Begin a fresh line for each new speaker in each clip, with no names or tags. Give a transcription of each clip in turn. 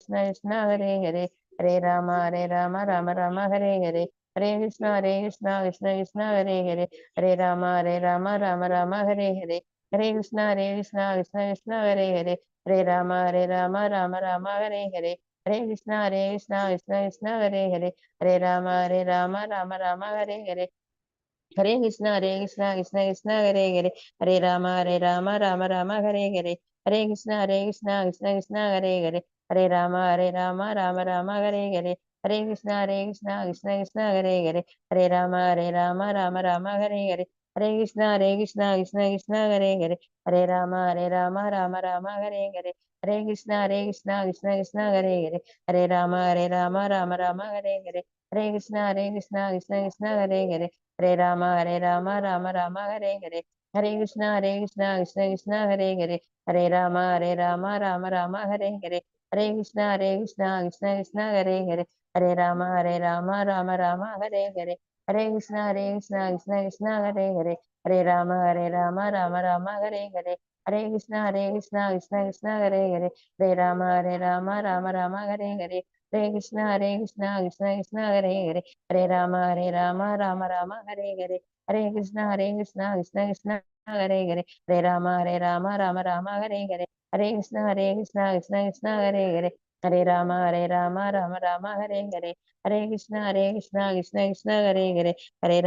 कृष्ण हरे हरे हरे राम राम राम हरे हरे हरे कृष्ण कृष्ण कृष्ण हरे हरे हरे राम राम राम हरे हरे हरे कृष्ण कृष्ण कृष्ण हरे हरे हरे राम राम राम हरे हरे हरे कृष्ण कृष्ण कृष्ण हरे हरे हरे राम राम राम हरे हरे हरे कृष्ण कृष्ण कृष्ण हरे हरे हरे राम राम राम हरे हरे हरे कृष्ण कृष्ण कृष्ण हरे हरे हरे राम राम राम हरे हरे हरे कृष्ण कृष्ण कृष्ण हरे हरे हरे राम राम राम हरे हरे हरे कृष्ण कृष्ण कृष्ण हरे हरे हरे राम राम हरे हरे हरे कृष्ण कृष्ण कृष्ण हरे हरे हरे राम राम राम हरे हरे हरे कृष्ण कृष्ण कृष्ण हरे हरे हरे राम राम राम हरे हरे हरे कृष्ण कृष्ण कृष्ण हरे हरे हरे राम राम राम हरे हरे हरे कृष्ण कृष्ण कृष्ण हरे हरे हरे राम राम राम हरे हरे हरे कृष्ण कृष्ण कृष्ण हरे हरे हरे राम राम राम हरे हरे हरे कृष्ण कृष्ण कृष्ण हरे हरे हरे राम राम राम हरे हरे हरे कृष्ण कृष्ण कृष्ण हरे हरे हरे राम राम राम हरे हरे हरे कृष्ण कृष्ण कृष्ण हरे हरे हरे राम राम राम हरे हरे हरे कृष्ण कृष्ण कृष्ण हरे हरे हरे राम राम राम हरे हरे हरे कृष्ण कृष्ण कृष्ण हरे हरे हरे राम राम राम हरे हरे हरे कृष्ण कृष्ण कृष्ण हरे हरे हरे राम राम राम हरे हरे हरे कृष्ण कृष्ण कृष्ण हरे हरे हरे राम राम राम हरे हरे हरे कृष्ण कृष्ण कृष्ण हरे हरे हरे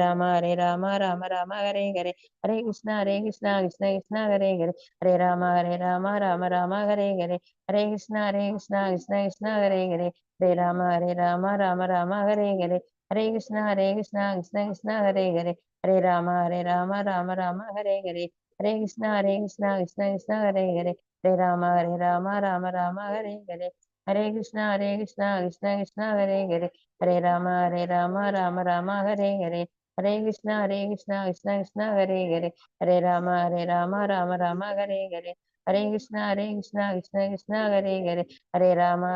राम राम राम हरे हरे हरे कृष्ण कृष्ण कृष्ण हरे हरे हरे राम राम राम हरे हरे हरे कृष्ण कृष्ण कृष्ण हरे हरे हरे राम राम राम हरे हरे हरे कृष्ण कृष्ण कृष्ण हरे हरे हरे राम राम राम हरे हरे हरे कृष्ण कृष्ण कृष्ण हरे हरे हरे राम राम राम हरे हरे हरे कृष्ण कृष्ण कृष्ण हरे हरे हरे राम राम राम हरे हरे हरे कृष्ण कृष्ण कृष्ण हरे हरे हरे राम राम राम हरे हरे हरे कृष्ण कृष्ण कृष्ण हरे हरे हरे राम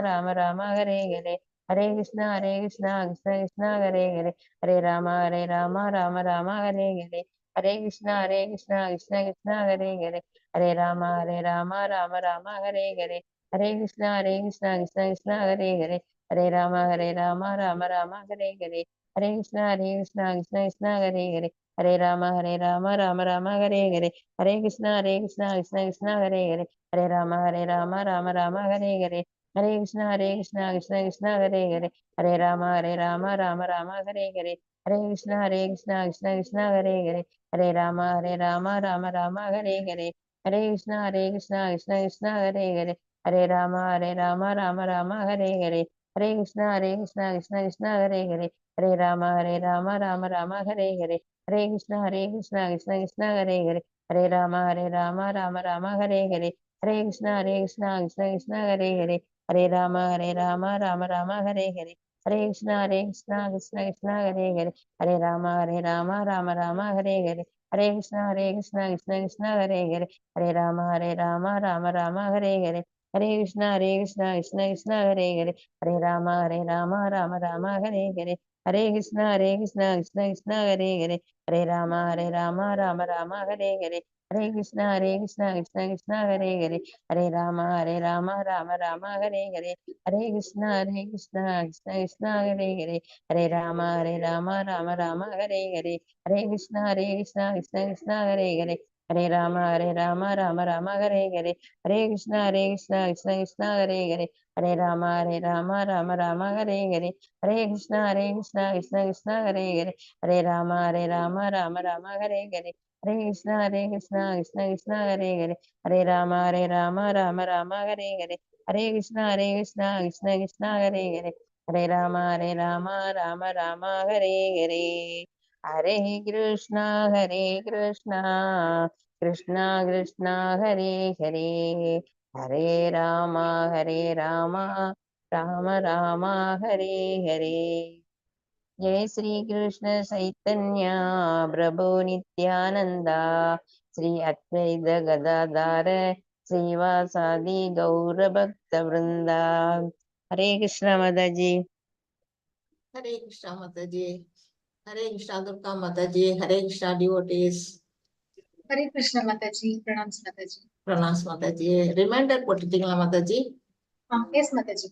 राम राम हरे हरे हरे कृष्ण कृष्ण कृष्ण हरे हरे हरे राम राम राम हरे हरे हरे कृष्ण कृष्ण कृष्ण हरे हरे हरे राम राम राम हरे हरे हरे कृष्ण कृष्ण कृष्ण हरे हरे हरे राम राम राम हरे हरे हरे कृष्ण कृष्ण कृष्ण हरे हरे हरे राम राम राम हरे हरे हरे कृष्ण कृष्ण कृष्ण हरे हरे हरे राम राम राम हरे हरे हरे कृष्ण कृष्ण कृष्ण हरे हरे हरे राम राम राम हरे हरे हरे कृष्ण कृष्ण कृष्ण हरे हरे हरे राम राम राम हरे हरे हरे कृष्ण कृष्ण कृष्ण हरे हरे हरे राम राम राम हरे हरे हरे कृष्ण कृष्ण कृष्ण हरे हरे हरे राम राम राम हरे हरे हरे कृष्ण कृष्ण कृष्ण हरे हरे हरे राम राम राम हरे हरे हरे कृष्ण कृष्ण कृष्ण हरे हरे हरे राम राम राम हरे हरे हरे कृष्ण कृष्ण कृष्ण हरे हरे हरे राम राम राम हरे हरे हरे कृष्ण कृष्ण कृष्ण हरे हरे हरे राम राम राम हरे हरे हरे कृष्ण कृष्ण कृष्ण हरे हरे हरे राम राम राम हरे हरे हरे कृष्ण कृष्ण कृष्ण हरे हरे हरे राम राम राम हरे हरे हरे कृष्ण कृष्ण कृष्ण हरे हरे हरे राम राम राम हरे हरे हरे कृष्ण कृष्ण कृष्ण हरे हरे हरे राम राम राम हरे हरे हरे कृष्ण कृष्ण कृष्ण हरे हरे हरे राम राम राम हरे हरे हरे कृष्ण कृष्ण कृष्ण हरे हरे हरे राम राम राम हरे हरे हरे कृष्ण कृष्ण कृष्ण हरे हरे हरे राम राम राम हरे हरे जय श्री कृष्ण चैतन्य प्रभु नित्यानंद श्री अद्वैत गदाधर श्रीवासादि गौर भक्त वृंदा हरे कृष्ण माता जी।
हरे कृष्णा माता जी। हरे कृष्णा दुर्गा माता जी। हरे कृष्णा डिवोटीज।
हरे कृष्ण माता जी। प्रणाम माता जी।
प्रणाम माता जी। रिमाइंडर போட்டுட்டீங்களா माता जी?
Yes, Mataji.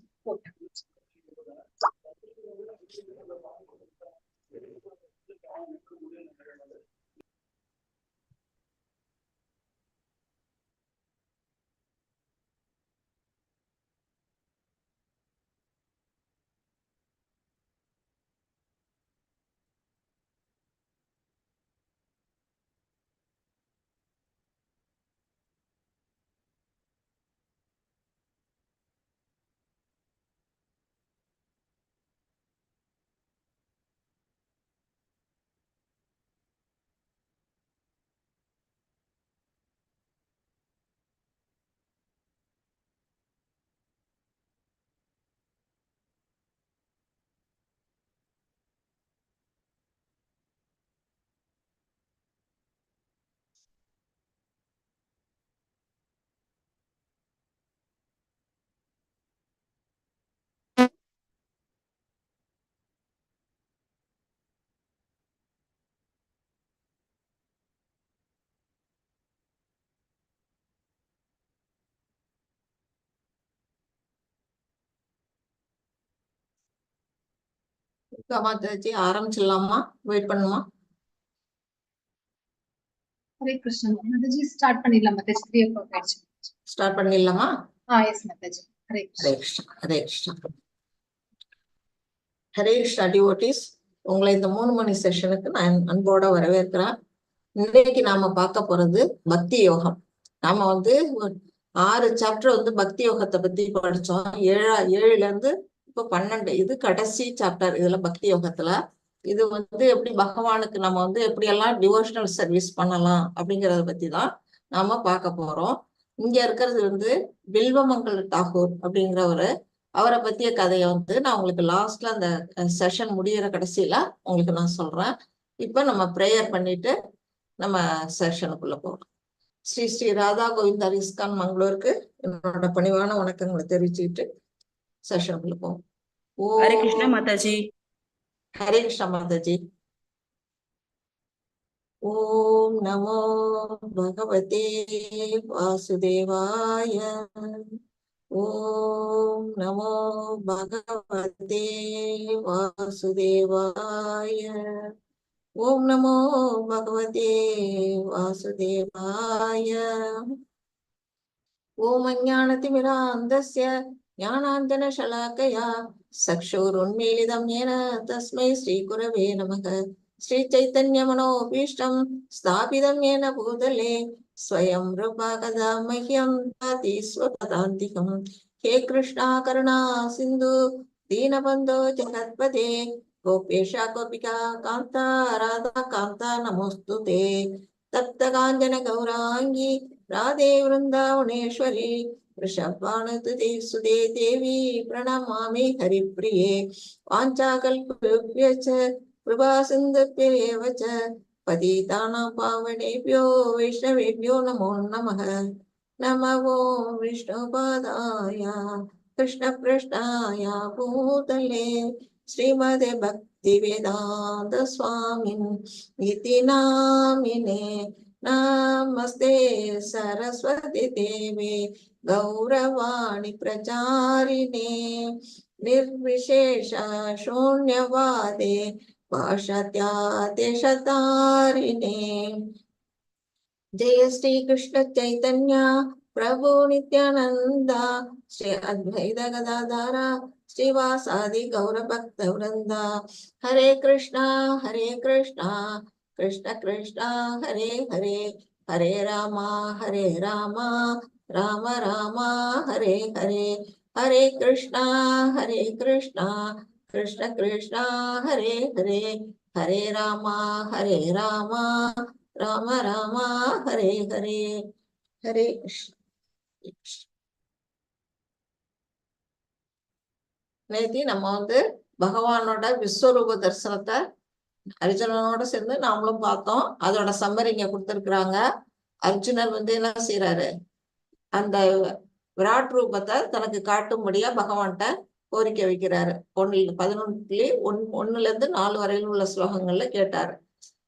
மாதாஜி ஆரம்பிச்சிடலாமா? வெயிட் பண்ணுமா?
Hare Krishna. Mataji, start பண்ணிடலாம் Mataji. 3 o'clock ஆயிடுச்சு.
ஸ்டார்ட் பண்ணிடலாமா?
Yes, Mataji. Hare Krishna.
Hare Krishna, Hare Krishna. Hare Krishna devotees, உங்களை இந்த 3 மணி செஷனுக்கு நான் அன்போட வரவேற்கிறேன். இன்னைக்கு நாம பார்க்க போறது பக்தி யோகம். நாம 6 சாப்டர் பக்தி யோகத்தை பத்தி படிச்சோம். 7ல இருந்து இப்ப 12. இது கடைசி சாப்டர் இதுல பக்தி யோகத்துல. இது எப்படி பகவானுக்கு நம்ம எப்படி எல்லாம் டிவோஷனல் சர்வீஸ் பண்ணலாம் அப்படிங்கறத பத்தி தான் நாம பார்க்க போறோம். இங்க இருக்கிறது பில்வமங்கல் தாகூர் அப்படிங்கிறவரு. அவரை பத்திய கதையை நான் உங்களுக்கு லாஸ்ட்ல அந்த செஷன் முடியிற கடைசியில உங்களுக்கு நான் சொல்றேன். இப்ப நம்ம ப்ரேயர் பண்ணிட்டு நம்ம செஷனுக்குள்ள போறோம். ஸ்ரீ ஸ்ரீ ராதா கோவிந்தா இஸ்கான் மங்களூருக்கு என்னோட பணிவான வணக்கங்களை தெரிவிச்சுட்டு செஷனுக்குள்ள போவோம்.
ஹரே கிருஷ்ணா மாதாஜி.
ஹரே கிருஷ்ணா மாதாஜி. ஓம் நமோ பகவதே வாசுதேவாய. ஓம் நமோ பகவதே வாசுதேவாய. ஓம் நமோ பகவதே வாசுதேவாய. ஓம் அஞ்ஞானதிமிராந்தஸ்ய ஞானாஞ்சனசலாக்கயா சக்ஷுருன்மீலிதம் येन தஸ்மை ஸ்ரீகுரவே நமக. ஸ்ரீ சைத்தன்ய மனோபீஷ்டம் ஸ்தாபிதம் येन பூதலே ஸ்வயம் ரூபா கதா மஹ்யம் தாதி ஸ்வபதாந்திகம். ஹே கிருஷ்ணா கருணா சிந்து தீனபந்தோ ஜகத்பதே கோபேஷா கோபிகா காந்தா ராதா காந்தா நமோஸ்துதே. தப்த காஞ்சன கௌராங்கி ராதே वृंदावनेश्वरी वृषभानुसुते सुदे देवी प्रणमामि हरिप्रिये. वाञ्छाकल्पतरुभ्यश्च कृपा सिन्धुभ्येव च पतितानां पावनेभ्यो वैष्णवेभ्यो नमो नमः. नमो विष्णुपादाय कृष्णपृष्ठाय भूतले श्रीमते भक्तिवेदान्त स्वामिन् इति नामिने. नमस्ते सरस्वती देवे गौरवाणी प्रचारिणे निर्विशेष शून्यवादे पाश्चात्यादेशतारिणे. जय श्री कृष्ण चैतन्य प्रभु नित्यानंद श्री अद्वैत गदाधर श्रीवासादि गौर भक्त वृंद. हरे कृष्णा कृष्ण कृष्ण हरे हरे, हरे राम राम राम हरे हरे. हरे कृष्णा कृष्ण कृष्ण हरे हरे, हरे राम राम राम हरे हरे. हरे कृष्ण. நேத்தி நம்ம பகவானோட விஸ்வரூப தரிசனத்தை அர்ஜுனனோட சேர்ந்து நாமளும் பார்த்தோம். அதோட சம்மரி இங்க கொடுத்திருக்கிறாங்க. அர்ஜுனர் என்ன செய்யறாரு, அந்த விராட் ரூபத்தை தனக்கு காட்டும்படியா பகவான்கிட்ட கோரிக்கை வைக்கிறாரு. 11:1 இருந்து 4 வரையில் உள்ள ஸ்லோகங்கள்ல கேட்டாரு.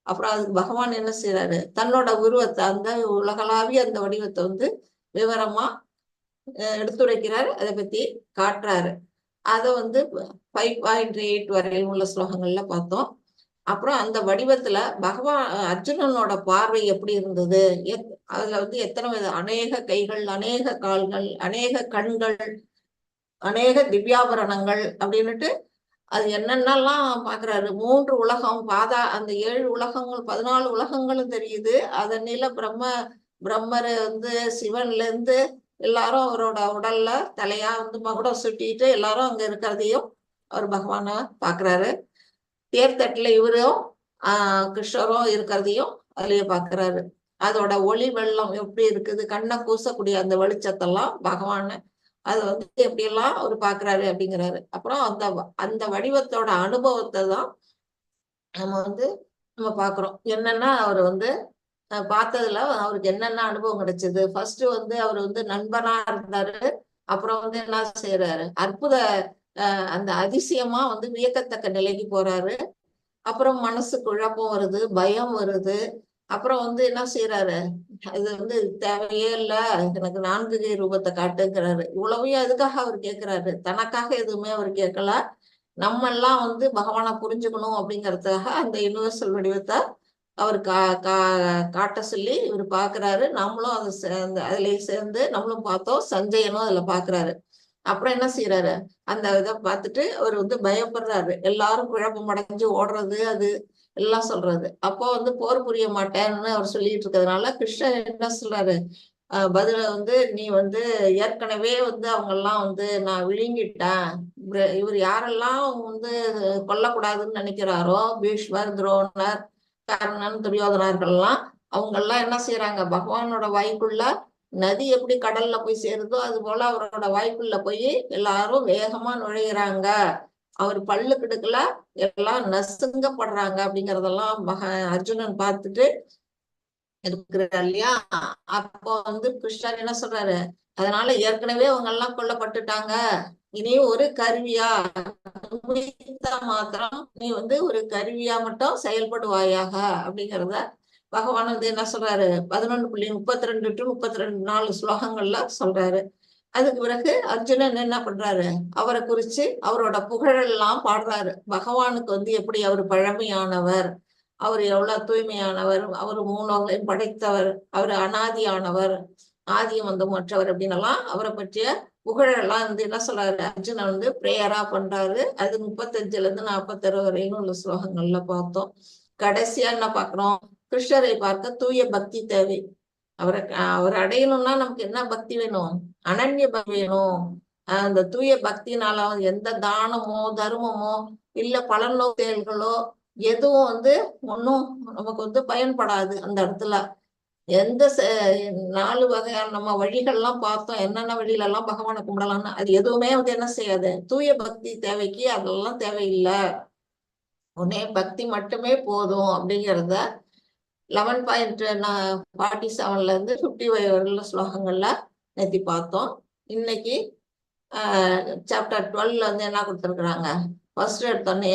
அப்புறம் அதுக்கு பகவான் என்ன செய்யறாரு, தன்னோட உருவத்தை அந்த உலகளாவிய அந்த வடிவத்தை விவரமா எடுத்துரைக்கிறாரு, அதை பத்தி காட்டுறாரு. அதை வந்து 5.8 வரையிலும் உள்ள ஸ்லோகங்கள்ல பார்த்தோம். அப்புறம் அந்த வடிவத்துல பகவான் அர்ஜுனனோட பார்வை எப்படி இருந்தது, அதுல வந்து எத்தனை வித அநேக கைகள், அநேக கால்கள், அநேக கண்கள், அநேக திவ்யாபரணங்கள் அப்படின்னுட்டு அது என்னென்னலாம் பாக்குறாரு. 3 உலகம், அந்த 7 உலகங்கள், 14 உலகங்களும் தெரியுது. அதனில பிரம்மர் வந்து சிவன்ல இருந்து எல்லாரும் அவரோட உடல்ல தலையா வந்து மகுடம் சுட்டிட்டு எல்லாரும் அங்க இருக்கிறதையும் அவர் பகவான பாக்குறாரு. தேர்தட்டுல இவரும் கிருஷ்ணரும் இருக்கிறதையும் அதுலயே பாக்குறாரு. அதோட ஒளி வெள்ளம் எப்படி இருக்குது, கண்ணை கூசக்கூடிய அந்த வெளிச்சத்தெல்லாம் பகவான அது வந்து எப்படியெல்லாம் அவர் பாக்குறாரு அப்படிங்கிறாரு. அப்புறம் அந்த வடிவத்தோட அனுபவத்தை தான் நம்ம பாக்குறோம். என்னன்னா அவர் வந்து பார்த்ததுல அவருக்கு என்னென்ன அனுபவம் கிடைச்சது. ஃபர்ஸ்ட் வந்து அவர் வந்து நண்பனா இருந்தாரு. அப்புறம் வந்து என்ன செய்யறாரு, அற்புத அந்த அதிசயமா வந்து வியக்கத்தக்க நிலைக்கு போறாரு. அப்புறம் மனசு குழப்பம் வருது, பயம் வருது. அப்புறம் வந்து என்ன செய்யறாரு, இது வந்து தேவையே இல்லை, எனக்கு 4 ரூபத்தை காட்டுங்கிறாரு. இவ்வளவையும் எதுக்காக அவர் கேட்கிறாரு, தனக்காக எதுவுமே அவர் கேட்கல. நம்ம எல்லாம் வந்து பகவானை புரிஞ்சுக்கணும் அப்படிங்கறதுக்காக அந்த யுனிவர்சல் வடிவத்தை அவர் காட்ட சொல்லி இவர் பாக்குறாரு. நம்மளும் அதை அதுலயே சேர்ந்து நம்மளும் பார்த்தோம். சஞ்சயனும் அதுல பாக்குறாரு. அப்புறம் என்ன செய்யறாரு, அந்த இதை பார்த்துட்டு அவர் வந்து பயப்படுறாரு. எல்லாரும் குழப்பம் அடைஞ்சு ஓடுறது, அது எல்லாம் சொல்றது. அப்போ வந்து போர் புரிய மாட்டேன்னு அவர் சொல்லிட்டு இருக்கிறதுனால கிருஷ்ணர் என்ன சொல்றாரு, பதில வந்து நீ வந்து ஏற்கனவே வந்து அவங்க எல்லாம் வந்து நான் விழுங்கிட்டேன். இவர் யாரெல்லாம் வந்து கொல்லக்கூடாதுன்னு நினைக்கிறாரோ, பீஷ்மர், துரோணர், கர்ணன், துரியோதனர்கள்லாம் அவங்க எல்லாம் என்ன செய்யறாங்க, பகவானோட வாய்க்குள்ள நதி எப்படி கடல்ல போய் சேருதோ அது போல அவரோட வாய்க்குள்ள போய் எல்லாரும் வேகமா நுழையிறாங்க. அவர் பல்லு கிடுக்கல எல்லாம் நசுங்கப்படுறாங்க அப்படிங்கறதெல்லாம் அர்ஜுனன் பார்த்துட்டு இருக்கிறார் இல்லையா. அப்போ வந்து கிருஷ்ணர் என்ன சொல்றாரு, அதனால ஏற்கனவே அவங்க எல்லாம் கொல்லப்பட்டுட்டாங்க. இனி ஒரு கருவியா மாத்திரம் நீ வந்து ஒரு கருவியா மட்டும் செயல்படுவாயாக அப்படிங்கிறத பகவான் வந்து என்ன சொல்றாரு, 11.32 to 34 ஸ்லோகங்கள்ல சொல்றாரு. அதுக்கு பிறகு அர்ஜுனன் என்ன பண்றாரு, அவரை குறிச்சு அவரோட புகழெல்லாம் பாடுறாரு. பகவானுக்கு வந்து எப்படி அவர் பழமையானவர், அவர் எவ்வளவு தூய்மையானவர், அவர் 3 உலகையும் படைத்தவர், அவர் அனாதியானவர், ஆதியம் வந்து மற்றவர் அப்படின்னு எல்லாம் அவரை பற்றிய புகழெல்லாம் வந்து என்ன சொல்றாரு, அர்ஜுனன் வந்து பிரேயரா பண்றாரு. அது 35ல இருந்து 46 வரையும் உள்ள ஸ்லோகங்கள்ல பார்த்தோம். கடைசியா என்ன பாக்குறோம், கிருஷ்ணரை பார்க்க தூய பக்தி தேவை. அவர் அடையணும்னா நமக்கு என்ன பக்தி வேணும், அனன்ய பக்தி வேணும். அந்த தூய பக்தினால எந்த தானமோ தர்மமோ இல்ல பலனோ செயல்களோ எதுவும் வந்து ஒன்னும் நமக்கு வந்து பயன்படாது. அந்த இடத்துல எந்த 4 வகையான நம்ம வழிகள்லாம் பார்த்தோம், என்னென்ன வழியில எல்லாம் பகவானை கும்பிடலாம்னு, அது எதுவுமே வந்து என்ன செய்யாது. தூய பக்தி தேவைக்கு அதெல்லாம் தேவையில்லை, உடனே பக்தி மட்டுமே போதும் அப்படிங்கிறத 11.47ல இருந்து 50 வரையுள்ள ஸ்லோகங்கள்ல நேத்தி பார்த்தோம். இன்னைக்கு சாப்டர் 12ல வந்து என்ன கொடுத்துருக்குறாங்க, ஃபர்ஸ்ட் எடுத்தோடனே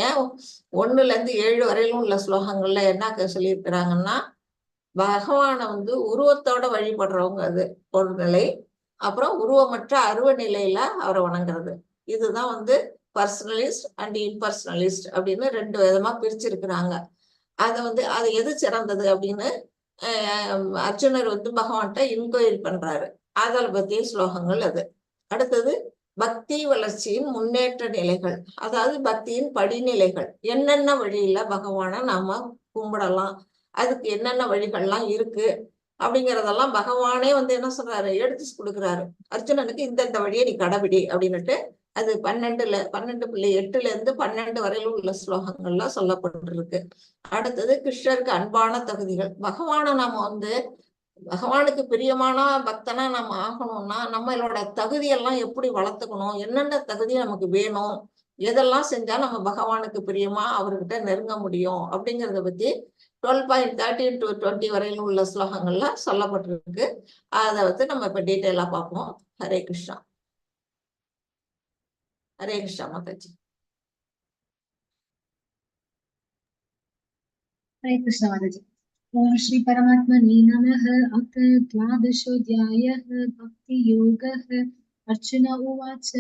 1ல இருந்து 7 வரையிலும் உள்ள ஸ்லோகங்கள்ல என்ன சொல்லியிருக்கிறாங்கன்னா, பகவானை வந்து உருவத்தோட வழிபடுறவங்க அது ஒரு நிலை. அப்புறம் உருவமற்ற அருவ நிலையில அவரை வணங்குறது. இதுதான் வந்து பர்சனலிஸ்ட் அண்ட் இம்பர்சனலிஸ்ட் அப்படின்னு 2 விதமா பிரிச்சிருக்கிறாங்க. அதை வந்து அது எது சிறந்தது அப்படின்னு அர்ஜுனர் வந்து பகவான்கிட்ட இன்கொயரி பண்றாரு. அதை பத்திய ஸ்லோகங்கள் அது. அடுத்தது பக்தி வளர்ச்சியின் முன்னேற்ற நிலைகள், அதாவது பக்தியின் படிநிலைகள். என்னென்ன வழியில பகவானை நாம கும்பிடலாம், அதுக்கு என்னென்ன வழிகள்லாம் இருக்கு அப்படிங்கிறதெல்லாம் பகவானே வந்து என்ன சொல்றாரு, எடுத்து கொடுக்குறாரு அர்ஜுனனுக்கு. இந்த வழியை நீ கடைபிடி அப்படின்னுட்டு அது 12.8ல இருந்து 12 வரையிலும் உள்ள ஸ்லோகங்கள்ல சொல்லப்பட்டிருக்கு. அடுத்தது கிருஷ்ணருக்கு அன்பான தகுதிகள். பகவானை நாம வந்து பகவானுக்கு பிரியமான பக்தனா நம்ம ஆகணும்னா நம்மளோட தகுதியெல்லாம் எப்படி வளர்த்துக்கணும், என்னென்ன தகுதி நமக்கு வேணும், எதெல்லாம் செஞ்சா நம்ம பகவானுக்கு பிரியமா அவர்கிட்ட நெருங்க முடியும் அப்படிங்கிறத பத்தி 12.13 to 20 வரையிலும் உள்ள ஸ்லோகங்கள்ல சொல்லப்பட்டிருக்கு. அதை வந்து நம்ம இப்ப டீட்டெயிலா பார்ப்போம். ஹரே கிருஷ்ணா. ஹரே கிருஷ்ணா மாதாஜி.
ஹரே கிருஷ்ண மாதாஜி. ओम श्री परमात्मने नमः। अथ द्वादशोऽध्यायः भक्तियोगः। अर्जुन उवाच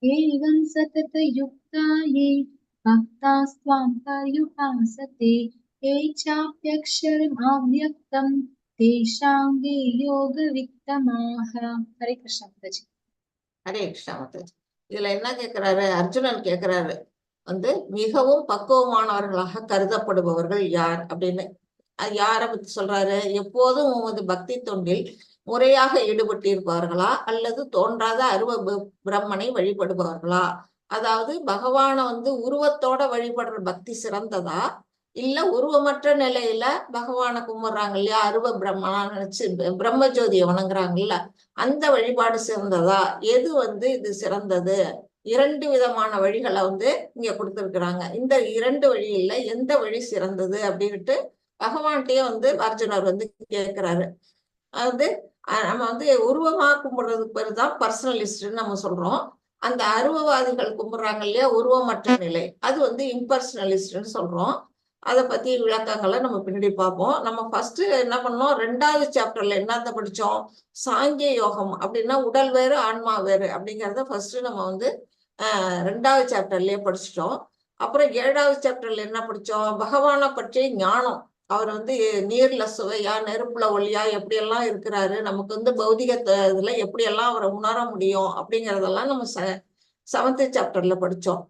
एवं सततयुक्ता ये भक्तास्त्वां पर्युपासते ये चाप्यक्षरमव्यक्तं तेषां ये योगवित्तमाः। हरे कृष्ण माताजी।
ஹரே கிருஷ்ணா மாதாஜி. இதுல என்ன கேக்குறாரு? அர்ஜுனன் கேக்குறாரு, மிகவும் பக்குவமானவர்களாக கருதப்படுபவர்கள் யார் அப்படின்னு. அது யாரை பத்தி சொல்றாரு? எப்போதும் உமது பக்தி தொண்டில் முறையாக ஈடுபட்டிருப்பவர்களா அல்லது தோன்றாத அருவ பிரம்மனை வழிபடுபவர்களா? அதாவது பகவான உருவத்தோட வழிபடுற பக்தி சிறந்ததா, இல்ல உருவமற்ற நிலையில பகவானை கும்பிடுறாங்க இல்லையா, அருவ பிரம்மனா நினைச்சு பிரம்ம ஜோதியை வணங்குறாங்கல்ல, அந்த வழிபாடு சிறந்ததா? எது இது சிறந்தது? இரண்டு விதமான வழிகளை இங்க கொடுத்திருக்கிறாங்க. இந்த இரண்டு வழியில எந்த வழி சிறந்தது அப்படின்ட்டு பகவான்கிட்டயே அர்ஜுனர் கேட்கிறாரு. நம்ம உருவமா கும்பிடுறதுக்கு பேரு தான் பர்சனலிஸ்ட்னு நம்ம சொல்றோம். அந்த அருவவாதிகள் கும்பிடுறாங்க இல்லையா, உருவமற்ற நிலை, அது இம்பர்சனலிஸ்ட்னு சொல்றோம். அதை பத்தி விளக்கங்களை நம்ம பின்னாடி பார்ப்போம். நம்ம ஃபர்ஸ்ட் என்ன பண்ணோம், 2வது சாப்டர்ல என்னத்த படிச்சோம்? சாங்கிய யோகம் அப்படின்னா உடல் வேறு ஆன்மா வேறு அப்படிங்கிறத ஃபர்ஸ்ட் நம்ம 2வது சாப்டர்லயே படிச்சிட்டோம். அப்புறம் 7வது சாப்டர்ல என்ன படிச்சோம்? பகவானை பற்றிய ஞானம். அவர் நீர்ல சுவையா நெருப்புல ஒளியா எப்படியெல்லாம் இருக்கிறாரு, நமக்கு பௌதிக இதுல எப்படியெல்லாம் அவரை உணர முடியும் அப்படிங்கிறதெல்லாம் நம்ம 7th சாப்டர்ல படிச்சோம்.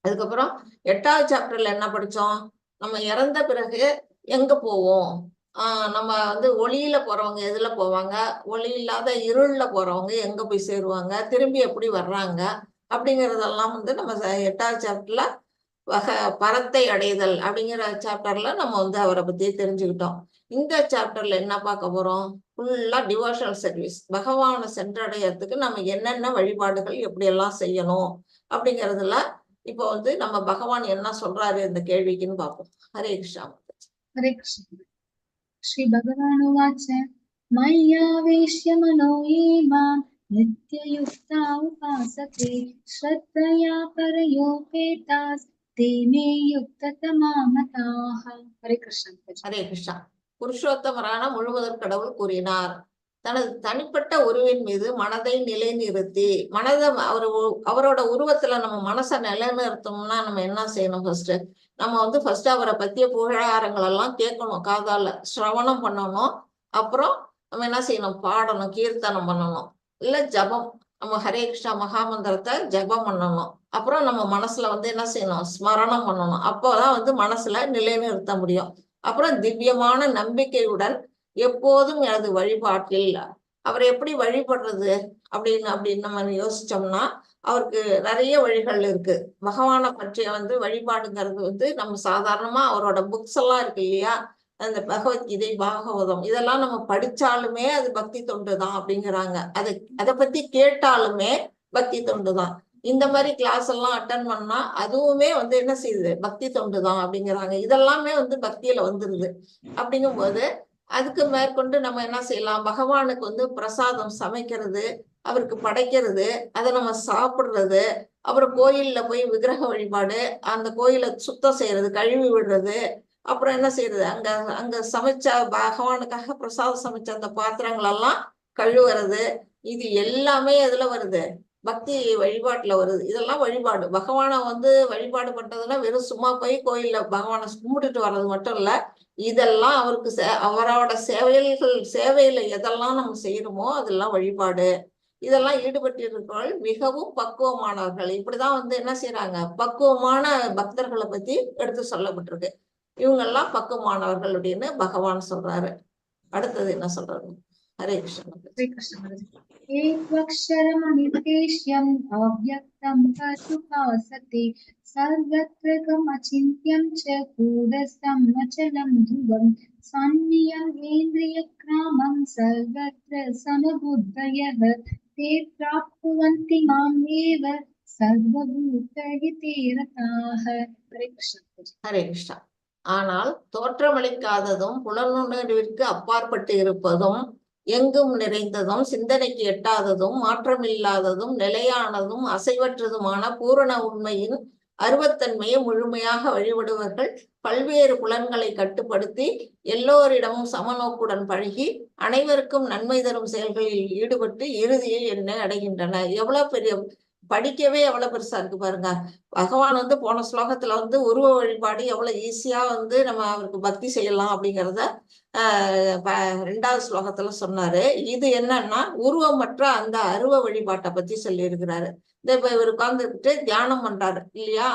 அதுக்கப்புறம் 8வது சாப்டர்ல என்ன படிச்சோம்? நம்ம இறந்த பிறகு எங்க போவோம்? நம்ம ஒளியில போறவங்க எதுல போவாங்க, ஒளி இல்லாத இருள்ல போறவங்க எங்க போய் சேருவாங்க, திரும்பி எப்படி வர்றாங்க அப்படிங்கறதெல்லாம் நம்ம 8வது சாப்டர்ல பரத்தை அடைதல் அப்படிங்கிற சாப்டர்ல நம்ம அவரை பத்தி தெரிஞ்சுக்கிட்டோம். இந்த சாப்டர்ல என்ன பார்க்க போறோம்? ஃபுல்லா டிவோஷனல் சர்வீஸ், பகவானை சென்றடையறதுக்கு நம்ம என்னென்ன வழிபாடுகள் எப்படி எல்லாம் செய்யணும் அப்படிங்கறதுல இப்போ நம்ம பகவான் என்ன சொல்றாரு இந்த கேள்விக்குன்னு பார்ப்போம். ஹரே கிருஷ்ணா.
हरे कृष्ण। श्री भगवान उवाच मय्यावेश्य मनो ये मां नित्ययुक्ता उपासते श्रद्धया परयोपेतास् ते मे युक्ततमा मताः। हरे कृष्ण।
ஹரே கிருஷ்ணா. புருஷோத்தமரான முழுமுதற் கடவுள் கூறினார், தனது தனிப்பட்ட உருவின் மீது மனதை நிலைநிறுத்தி, அவரோட உருவத்துல நம்ம மனசை நிலைநிறுத்தோம்னா நம்ம என்ன செய்யணும்? நம்ம ஃபர்ஸ்ட் அவரை பத்திய புகழாரங்கள் எல்லாம் கேட்கணும், காதால சிரவணம் பண்ணணும். அப்புறம் நம்ம என்ன செய்யணும்? பாடணும், கீர்த்தனம் பண்ணணும், இல்ல ஜபம், நம்ம ஹரே கிருஷ்ணா மகாமந்திரத்தை ஜபம் பண்ணணும். அப்புறம் நம்ம மனசுல என்ன செய்யணும்? ஸ்மரணம் பண்ணணும். அப்போதான் மனசுல நிலைநிறுத்த முடியும். அப்புறம் திவ்யமான நம்பிக்கையுடன் எப்போதும் எனது வழிபாட்டில் அவரை எப்படி வழிபடுறது அப்படின்னு நம்ம யோசிச்சோம்னா அவருக்கு நிறைய வழிகள் இருக்கு. பகவானை பற்றிய வழிபாடுங்கிறது நம்ம சாதாரணமா அவரோட புக்ஸ் எல்லாம் இருக்கு இல்லையா, அந்த பகவத்கீதை, பாகவதம் இதெல்லாம் நம்ம படிச்சாலுமே அது பக்தி தொண்டுதான் அப்படிங்கிறாங்க. அதை பத்தி கேட்டாலுமே பக்தி தொண்டுதான். இந்த மாதிரி கிளாஸ் எல்லாம் அட்டன் பண்ணா அதுவுமே என்ன செய்யுது? பக்தி தொண்டுதான் அப்படிங்கிறாங்க. இதெல்லாமே பக்தியில வந்துருது. அப்படிங்கும்போது அதுக்கு மேற்கொண்டு நம்ம என்ன செய்யலாம்? பகவானுக்கு பிரசாதம் சமைக்கிறது, அவருக்கு படைக்கிறது, அதை நம்ம சாப்பிடுறது, அப்புறம் கோயில்ல போய் விக்கிரக வழிபாடு, அந்த கோயிலை சுத்தம் செய்யறது, கழுவி விடுறது, அப்புறம் என்ன செய்யறது? அங்க சமைச்ச பகவானுக்காக பிரசாதம் சமைச்ச அந்த பாத்திரங்கள் எல்லாம் கழுவுறது, இது எல்லாமே எதுல வருது? பக்தி வழிபாட்டுல வருது. இதெல்லாம் வழிபாடு. பகவானை வழிபாடு பண்றதுன்னா வெறும் சும்மா போய் கோயில்ல பகவானை கும்பிட்டுட்டு வர்றது மட்டும் இல்ல, இதெல்லாம் அவருக்கு அவரோட சேவையில எதெல்லாம் நம்ம செய்யறோமோ அதெல்லாம் வழிபாடு. இதெல்லாம் ஈடுபட்டிருக்கிறவர்கள் மிகவும் பக்குவமானவர்கள். இப்படிதான் என்ன செய்யறாங்க? பக்குவமான பக்தர்களை பத்தி எடுத்து சொல்லப்பட்டிருக்கு. இவங்கெல்லாம் பக்குவமானவர்கள் அப்படின்னு பகவான் சொல்றாரு. அடுத்தது என்ன சொல்றாரு? ஹரே கிருஷ்ணன்.
हरे कृष्ण। एकक्षरमनिर्देश्यम् अव्यक्तं तदुपासते सर्वत्र गमचिन्त्यं च कूटस्थं अचलं ध्रुवं सन्नियम् इन्द्रियग्रामं सर्वत्र समबुद्धयः ते प्राप्नुवन्ति माम् एव सर्वभूतहिते रताः। हरे कृष्ण।
ஹரே கிருஷ்ணா. ஆனால் தோற்றமளிக்காததும் புலனுணர்விற்கு அப்பாற்பட்டு இருப்பதும் எங்கும் நிறைந்ததும் சிந்தனைக்கு எட்டாததும் மாற்றமில்லாததும் நிலையானதும் அசைவற்றதுமான பூரண உண்மையின் அருவத்தன்மையை முழுமையாக வழிபடுவர்கள் பல்வேறு புலன்களை கட்டுப்படுத்தி எல்லோரிடமும் சமநோக்குடன் பழகி அனைவருக்கும் நன்மை தரும் செயல்களில் ஈடுபட்டு இறுதியில் என்னை அடைகின்றனர். எவ்வளவு பெரிய படிக்கவே எவ்வளவு பெருசா இருக்கு பாருங்க. பகவான் வந்து போன ஸ்லோகத்துல வந்து உருவ வழிபாடு எவ்வளவு ஈஸியா வந்து நம்ம அவருக்கு பக்தி செய்யலாம் அப்படிங்கிறத 2வது ஸ்லோகத்துல சொன்னாரு. இது என்னன்னா உருவமற்ற அந்த அருவ வழிபாட்டை பத்தி சொல்லி இருக்கிறாரு. இப்ப இவர் உட்கார்ந்துக்கிட்டு தியானம் பண்றாரு இல்லையா?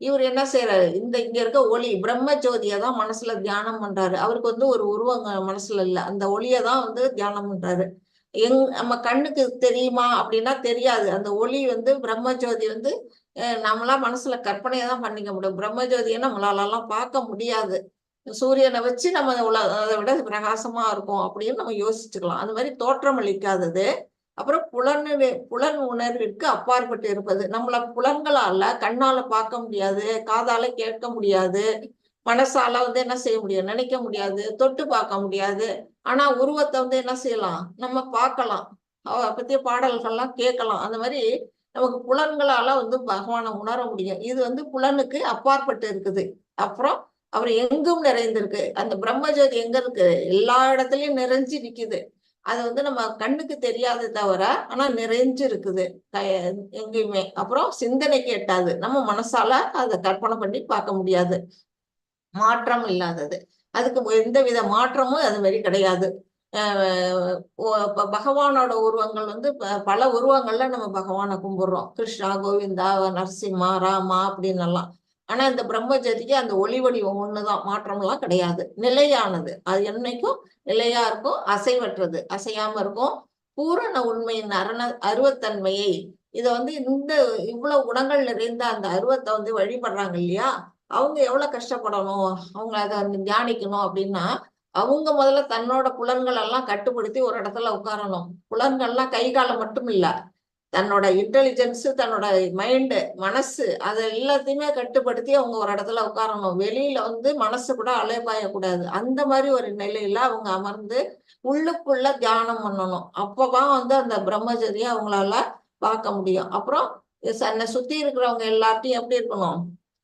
இவர் என்ன செய்யறாரு? இங்க இருக்க ஒளி பிரம்ம ஜோதியை தான் மனசுல தியானம் பண்றாரு. அவருக்கு வந்து ஒரு உருவங்க மனசுல இல்ல, அந்த ஒளியை தான் வந்து தியானம் பண்றாரு. நம்ம கண்ணுக்கு தெரியுமா அப்படின்னா தெரியாது. அந்த ஒளி வந்து பிரம்ம ஜோதி வந்து நம்மளா மனசுல கற்பனையை தான் பண்ணிக்க முடியும். பிரம்ம ஜோதியை நம்மளாலலாம் பார்க்க முடியாது. சூரியனை வச்சு நம்ம அதை விட பிரகாசமா இருக்கும் அப்படின்னு நம்ம யோசிச்சுக்கலாம். அந்த மாதிரி தோற்றம் அளிக்காதது. அப்புறம் புலன் உணர்விற்கு அப்பாற்பட்டு இருப்பது. நம்மள புலன்களால கண்ணால பார்க்க முடியாது, காதால கேட்க முடியாது, மனசால வந்து என்ன செய்ய முடியும், நினைக்க முடியாது, தொட்டு பார்க்க முடியாது. ஆனா உருவத்தை வந்து என்ன செய்யலாம், நம்ம பார்க்கலாம், பத்திய பாடல்கள்லாம் கேட்கலாம். அந்த மாதிரி நமக்கு புலன்களால வந்து பகவானை உணர முடியும். இது வந்து புலனுக்கு அப்பாற்பட்டு இருக்குது. அப்புறம் அவர் எங்கும் நிறைந்திருக்கு. அந்த பிரம்மஜோதி எங்க இருக்கு? எல்லா இடத்துலயும் நிறைஞ்சு நிக்குது. அது வந்து நம்ம கண்ணுக்கு தெரியாது தவிர ஆனா நிறைஞ்சு இருக்குது எங்கேயுமே. அப்புறம் சிந்தனைக்கு எட்டாது. நம்ம மனசால அதை கற்பனை பண்ணி பார்க்க முடியாது. மாற்றம் இல்லாதது. அதுக்கு எந்த வித மாற்றமும் அது மாதிரி கிடையாது. பகவானோட உருவங்கள் வந்து பல உருவங்கள்ல நம்ம பகவானை கும்பிடுறோம். கிருஷ்ணா, கோவிந்தா, நரசிம்மா, ராமா அப்படின்னு எல்லாம். ஆனா இந்த பிரம்மஜோதிக்கு அந்த ஒளி வடிவம் ஒண்ணுதான், மாற்றம்லாம் கிடையாது, நிலையானது. அது என்னைக்கும் நிலையா இருக்கும், அசைவற்றது, அசையாம இருக்கும். பூரண உண்மையின் அருவத்தன்மையை இதை வந்து இவ்வளவு குணங்கள் நிறைந்த அந்த அருவத்தை வந்து வழிபடுறாங்க இல்லையா? அவங்க எவ்வளவு கஷ்டப்படணும், அவங்க அதை தியானிக்கணும் அப்படின்னா அவங்க முதல்ல தன்னோட புலன்கள் எல்லாம் கட்டுப்படுத்தி ஒரு இடத்துல உட்காரணும். புலன்கள்லாம் கை காலம் மட்டும் இல்ல, தன்னோட இன்டெலிஜென்ஸ், தன்னோட மைண்டு, மனசு, அதை எல்லாத்தையுமே கட்டுப்படுத்தி அவங்க ஒரு இடத்துல உட்காரணும். வெளியில வந்து மனசு கூட அலைபாயக்கூடாது. அந்த மாதிரி ஒரு நிலையில அவங்க அமர்ந்து உள்ளுக்குள்ள தியானம் பண்ணணும். அப்பதான் வந்து அந்த பிரம்மச்சரியை அவங்களால பார்க்க முடியும். அப்புறம் என்னை சுத்தி இருக்கிறவங்க எல்லாத்தையும் எப்படி இருக்கணும்,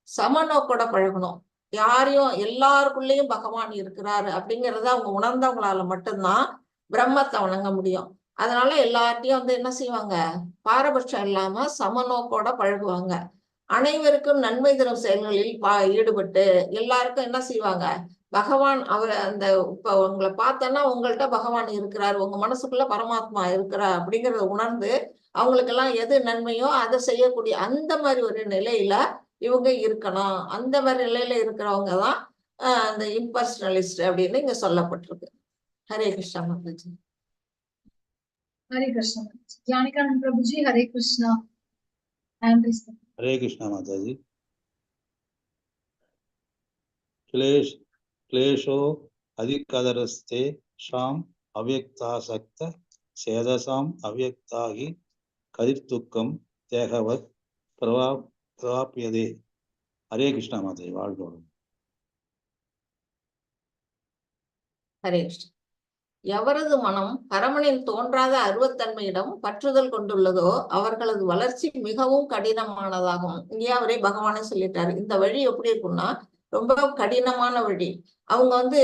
சமநோக்கோட பழகணும். யாரையும் எல்லாருக்குள்ளேயும் பகவான் இருக்கிறாரு அப்படிங்கிறத அவங்க உணர்ந்தவங்களால மட்டும்தான் பிரம்மத்தை வணங்க முடியும். அதனால எல்லார்ட்டையும் வந்து என்ன செய்வாங்க, பாரபட்சம் இல்லாம சமநோக்கோட பழகுவாங்க. அனைவருக்கும் நன்மை தரும் செயல்களில் ஈடுபட்டு எல்லாருக்கும் என்ன செய்வாங்க, பகவான் அவர் அந்த இப்ப உங்களை பார்த்தோன்னா உங்கள்கிட்ட பகவான் இருக்கிறார், உங்க மனசுக்குள்ள பரமாத்மா இருக்கிறார் அப்படிங்கிறத உணர்ந்து அவங்களுக்கெல்லாம் எது நன்மையோ அதை செய்யக்கூடிய அந்த மாதிரி ஒரு நிலையில இவங்க இருக்கணும். அந்த மாதிரி நிலையில இருக்கிறவங்க தான் அந்த இம்பர்சனலிஸ்ட் அப்படின்னு இங்க சொல்லப்பட்டிருக்கு. ஹரே கிருஷ்ணா மாதாஜி.
हरे कृष्णा ज्ञानिकानंद प्रभु जी हरे कृष्णा।
हरे कृष्णा माताजी। क्लेशो अधिकदरस्ते शाम अव्यक्तासक्त सेदसाम अव्यक्ता ही कदिर्दुक्कम देहवत् प्रवाप्यदे। हरे कृष्णा माताजी। வாழ்க.
ஹரே கிருஷ்ணா. எவரது மனம் பரமனின் தோன்றாத அருவத்தன்மையிடம் பற்றுதல் கொண்டுள்ளதோ அவர்களது வளர்ச்சி மிகவும் கடினமானதாகும். இங்கே அவரே பகவானே சொல்லிட்டாரு. இந்த வழி எப்படி இருக்கும்னா ரொம்ப கடினமான வழி. அவங்க வந்து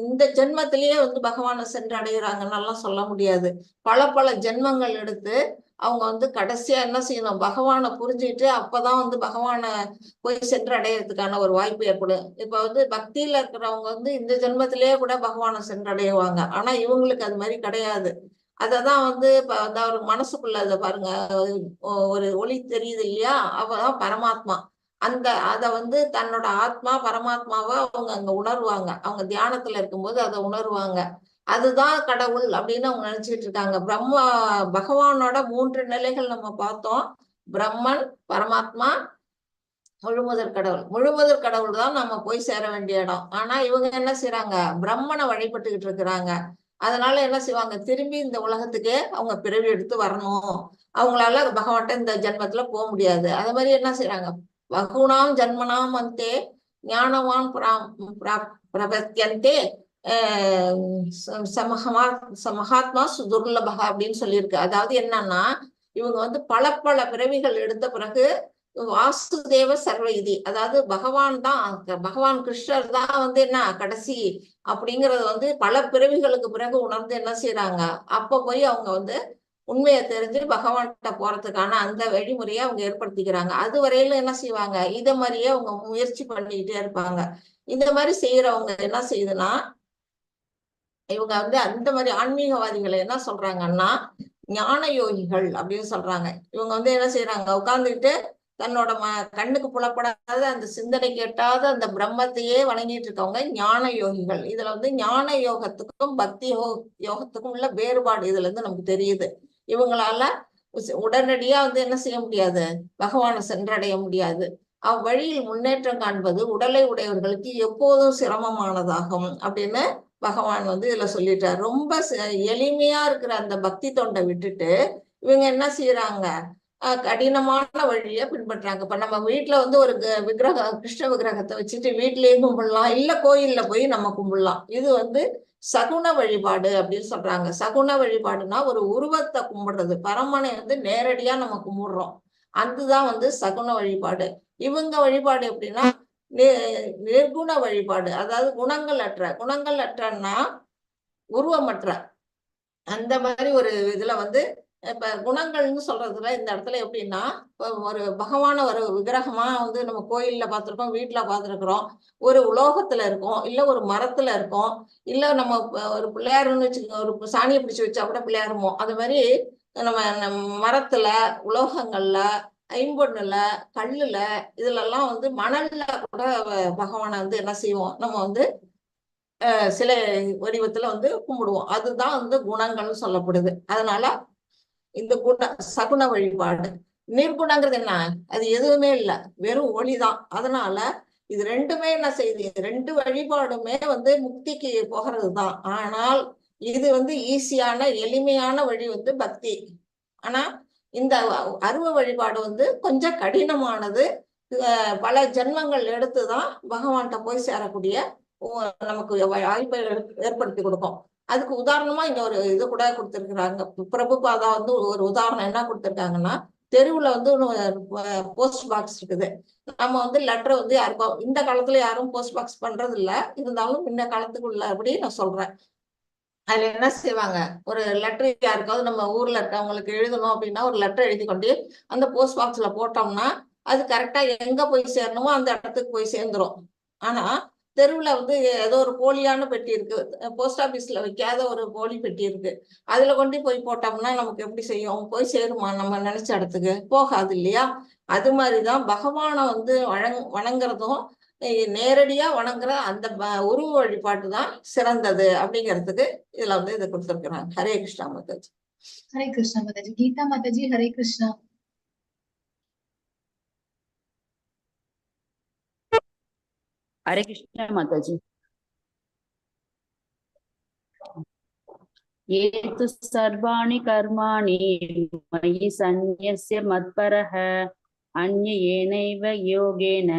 இந்த ஜென்மத்திலேயே வந்து பகவானை சென்றடைகிறாங்கன்னு எல்லாம் சொல்ல முடியாது. பல ஜென்மங்கள் எடுத்து அவங்க வந்து கடைசியா என்ன செய்யணும், பகவானை புரிஞ்சுக்கிட்டு அப்பதான் வந்து பகவானை போய் சென்றடைகிறதுக்கான ஒரு வாய்ப்பு ஏற்படும். இப்ப வந்து பக்தியில இருக்கிறவங்க வந்து இந்த ஜென்மத்திலேயே கூட பகவானை சென்றடைவாங்க. ஆனா இவங்களுக்கு அது மாதிரி கிடையாது. அததான் வந்து இப்ப வந்து அவர் மனசுக்குள்ள இதை பாருங்க, ஒரு ஒளி தெரியுது இல்லையா, அவதான் பரமாத்மா. அதை வந்து தன்னோட ஆத்மா பரமாத்மாவை அவங்க அங்க உணர்வாங்க. அவங்க தியானத்துல இருக்கும்போது அதை உணர்வாங்க. அதுதான் கடவுள் அப்படின்னு அவங்க நினைச்சிட்டு இருக்காங்க. பகவானோட 3 நிலைகள் நம்ம பார்த்தோம். பிரம்மன், பரமாத்மா, முழுமுதற் கடவுள். முழுமுதற் கடவுள் தான் நம்ம போய் சேர வேண்டிய இடம். ஆனா இவங்க என்ன செய்யறாங்க, பிரம்மனை வழிபட்டுக்கிட்டு இருக்கிறாங்க. அதனால என்ன செய்வாங்க, திரும்பி இந்த உலகத்துக்கே அவங்க பிறவி எடுத்து வரணும். அவங்களால பகவான்கிட்ட இந்த ஜென்மத்துல போக முடியாது. அது மாதிரி என்ன செய்யறாங்க, பகுனாம் ஜன்மனாம் அந்தே ஞானவான் பிரபத்தியந்தே மகாத்மா சுதுர்லபகா அப்படின்னு சொல்லியிருக்கு. அதாவது என்னன்னா இவங்க வந்து பல பிறவிகள் எடுத்த பிறகு வாசுதேவ சர்வ அதாவது பகவான் தான், பகவான் கிருஷ்ணர் தான் வந்து என்ன கடைசி அப்படிங்கறது வந்து பல பிறவிகளுக்கு பிறகு உணர்ந்து என்ன செய்யறாங்க, அப்ப போய் அவங்க வந்து உண்மையை தெரிஞ்சு பகவான்கிட்ட போறதுக்கான அந்த வழிமுறையை அவங்க ஏற்படுத்திக்கிறாங்க. அது வரையில என்ன செய்வாங்க, இத மாதிரியே அவங்க முயற்சி பண்ணிக்கிட்டே இருப்பாங்க. இந்த மாதிரி செய்யறவங்க என்ன செய்யுதுன்னா, இவங்க வந்து அந்த மாதிரி ஆன்மீகவாதிகளை என்ன சொல்றாங்கன்னா ஞான யோகிகள் அப்படின்னு சொல்றாங்க. இவங்க வந்து என்ன செய்யறாங்க, உட்கார்ந்துக்கிட்டு தன்னோட கண்ணுக்கு புலப்படாத அந்த சிந்தனை கேட்டாத அந்த பிரம்மத்தையே வணங்கிட்டு இருக்கவங்க ஞான யோகிகள். இதுல வந்து ஞான யோகத்துக்கும் பக்தி யோகத்துக்கும் உள்ள வேறுபாடு இதுல இருந்து நமக்கு தெரியுது. இவங்களால உடனடியா வந்து என்ன செய்ய முடியாது, பகவானை சென்றடைய முடியாது. அவ்வழியில் முன்னேற்றம் காண்பது உடலை உடையவர்களுக்கு எப்போதும் சிரமமானதாகும் அப்படின்னு பகவான் வந்து இதுல சொல்லிட்டார். ரொம்ப எளிமையா இருக்கிற அந்த பக்தி தொண்டை விட்டுட்டு இவங்க என்ன செய்யறாங்க, கடினமான வழியை பின்பற்றாங்க. இப்ப நம்ம வீட்டுல வந்து ஒரு கிருஷ்ண விக்கிரகத்தை வச்சுட்டு வீட்லயே கும்பிடலாம், இல்ல கோயில்ல போய் நம்ம கும்பிடலாம். இது வந்து சகுன வழிபாடு அப்படின்னு சொல்றாங்க. சகுன வழிபாடுனா ஒரு உருவத்தை கும்பிடுறது, பரமனை வந்து நேரடியா நம்ம கும்பிடுறோம், அதுதான் வந்து சகுன வழிபாடு. இவங்க வழிபாடு எப்படின்னா நிர்குண வழிபாடு, அதாவது குணங்கள் அற்றன்னா உருவமற்ற அந்த மாதிரி ஒரு இதுல வந்து இப்ப குணங்கள்னு சொல்றதுல இந்த இடத்துல எப்படின்னா, ஒரு பகவான ஒரு விக்கிரகமா வந்து நம்ம கோயில்ல பார்த்திருக்கோம், வீட்டுல பார்த்திருக்கிறோம், ஒரு உலோகத்துல இருக்கும், இல்ல ஒரு மரத்துல இருக்கும், இல்ல நம்ம ஒரு பிள்ளையாருன்னு வச்சுக்கோங்க, ஒரு சாணியை பிடிச்சு வச்சா கூட பிள்ளையாருமோ, அது மாதிரி நம்ம மரத்துல, உலோகங்கள்ல, ஐம்பொன்னுல, கல்லுல, இதுல எல்லாம் வந்து மணல்ல கூட பகவானை வந்து என்ன செய்வோம், நம்ம வந்து சில வடிவத்துல வந்து கும்பிடுவோம். அதுதான் வந்து குணங்கள்னு சொல்லப்படுது. அதனால இந்த சகுன வழிபாடு. நிர்குணங்கிறது என்ன, அது எதுவுமே இல்லை, வெறும் ஒளிதான். அதனால இது ரெண்டுமே என்ன செய்யுது, ரெண்டு வழிபாடுமே வந்து முக்திக்கு போகிறது தான். ஆனால் இது வந்து ஈஸியான எளிமையான வழி வந்து பக்தி. ஆனா இந்த அருவ வழிபாடு வந்து கொஞ்சம் கடினமானது, பல ஜென்மங்கள் எடுத்துதான் பகவான்கிட்ட போய் சேரக்கூடிய நமக்கு வாய்ப்பை ஏற்படுத்தி கொடுக்கும். அதுக்கு உதாரணமா இங்க ஒரு இது கூட கொடுத்திருக்கிறாங்க. பிரபுபாதா வந்து ஒரு உதாரணம் என்ன கொடுத்திருக்காங்கன்னா, தெருவுல வந்து போஸ்ட் பாக்ஸ் இருக்குது. நம்ம வந்து லெட்டர் வந்து யாருக்கும், இந்த காலத்துல யாரும் போஸ்ட் பாக்ஸ் பண்றது இல்ல, இருந்தாலும் இந்த காலத்துக்குள்ள அப்படி நான் சொல்றேன். அதுல என்ன செய்வாங்க, ஒரு லெட்டர் யாருக்காவது நம்ம ஊர்ல இருக்கவங்களுக்கு எழுதணும் அப்படின்னா ஒரு லெட்டர் எழுதி கொண்டு அந்த போஸ்ட் பாக்ஸ்ல போட்டோம்னா அது கரெக்டா எங்க போய் சேரணுமோ அந்த இடத்துக்கு போய் சேர்ந்துரும். ஆனா தெருவுல வந்து ஏதோ ஒரு போலியான பெட்டி இருக்கு, போஸ்ட் ஆபீஸ்ல வைக்காத ஒரு போலி பெட்டி இருக்கு, அதுல கொண்டு போய் போட்டோம்னா நமக்கு எப்படி செய்யும், போய் சேருமா நம்ம நினைச்ச இடத்துக்கு, போகாது இல்லையா? அது மாதிரிதான் பகவானை வந்து வணங்குறதும் நேரடியா வணங்குற அந்த உருவ வழிபாட்டு தான் சிறந்தது அப்படிங்கிறதுக்கு இதுல வந்து இதை கொடுத்திருக்கிறாங்க. ஹரே கிருஷ்ணா மாதாஜி.
ஹரே கிருஷ்ணா மாதாஜி. கீதா மாதாஜி ஹரே கிருஷ்ணா.
हरे कृष्ण माता जी। ये तु सर्वाणि कर्माणि मयि सन्न्यस्य मत्परः अन्येनैव योगेन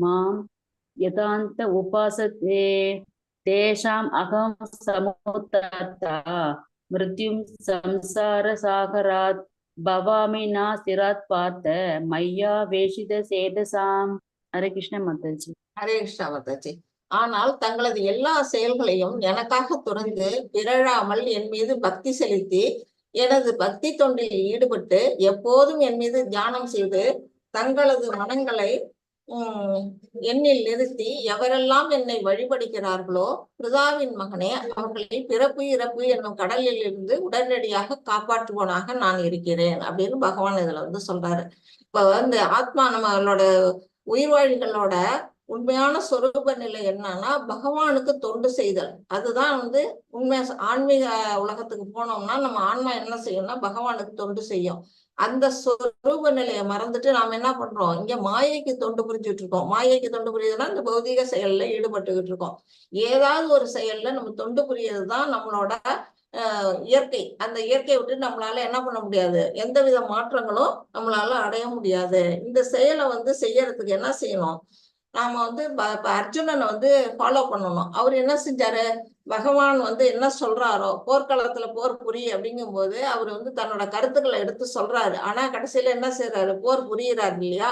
मां यथान्त उपासते तेषाम् अहं समुत्थतः मृत्युं संसारसागरात् भवामि न स्थिरात् पार्थ मय्या वेशितचेतसाम्। हरे कृष्ण माता जी।
ஹரே கிருஷ்ணா மாதாஜி. ஆனால் தங்களது எல்லா செயல்களையும் எனக்காக துறந்து பிறழாமல் என் மீது பக்தி செலுத்தி எனது பக்தி தொண்டில் ஈடுபட்டு எப்போதும் என் மீது தியானம் செய்து தங்களது மனங்களை என்னில் நிறுத்தி எவரெல்லாம் என்னை வழிபடுகிறார்களோ பிதாவின் மகனே, அவர்களை பிறப்பு இறப்பு என்னும் கடலில் இருந்து உடனடியாக காப்பாற்றுவனாக நான் இருக்கிறேன் அப்படின்னு பகவான் இதுல வந்து சொல்றாரு. இப்ப வந்து ஆத்மா நம்மளோட உயிர்வாழிகளோட உண்மையான சொரூப நிலை என்னன்னா பகவானுக்கு தொண்டு செய்தல். அதுதான் வந்து உண்மை. ஆன்மீக உலகத்துக்கு போனோம்னா நம்ம ஆன்மா என்ன செய்யும்னா பகவானுக்கு தொண்டு செய்யும். அந்த சொரூப நிலையை மறந்துட்டு நாம என்ன பண்றோம், இங்க மாயைக்கு தொண்டு புரிஞ்சுட்டு இருக்கோம். மாயைக்கு தொண்டு புரியுதுன்னா இந்த பௌதிக செயல்ல ஈடுபட்டுக்கிட்டு இருக்கோம். ஏதாவது ஒரு செயல்ல நம்ம தொண்டு புரியதுதான் நம்மளோட இயற்கை. அந்த இயற்கையை விட்டு நம்மளால என்ன பண்ண முடியாது, எந்தவித மாற்றங்களும் நம்மளால அடைய முடியாது. இந்த செயலை வந்து செய்யறதுக்கு என்ன செய்யணும், நாம வந்து அர்ஜுனனை வந்து ஃபாலோ பண்ணணும். அவர் என்ன செஞ்சாரு, பகவான் வந்து என்ன சொல்றாரோ, போர்க்களத்துல போர் புரி அப்படிங்கும் போது அவர் வந்து தன்னோட கருத்துக்களை எடுத்து சொல்றாரு. ஆனா கடைசியில என்ன செய்யறாரு, போர் புரியுறாரு இல்லையா?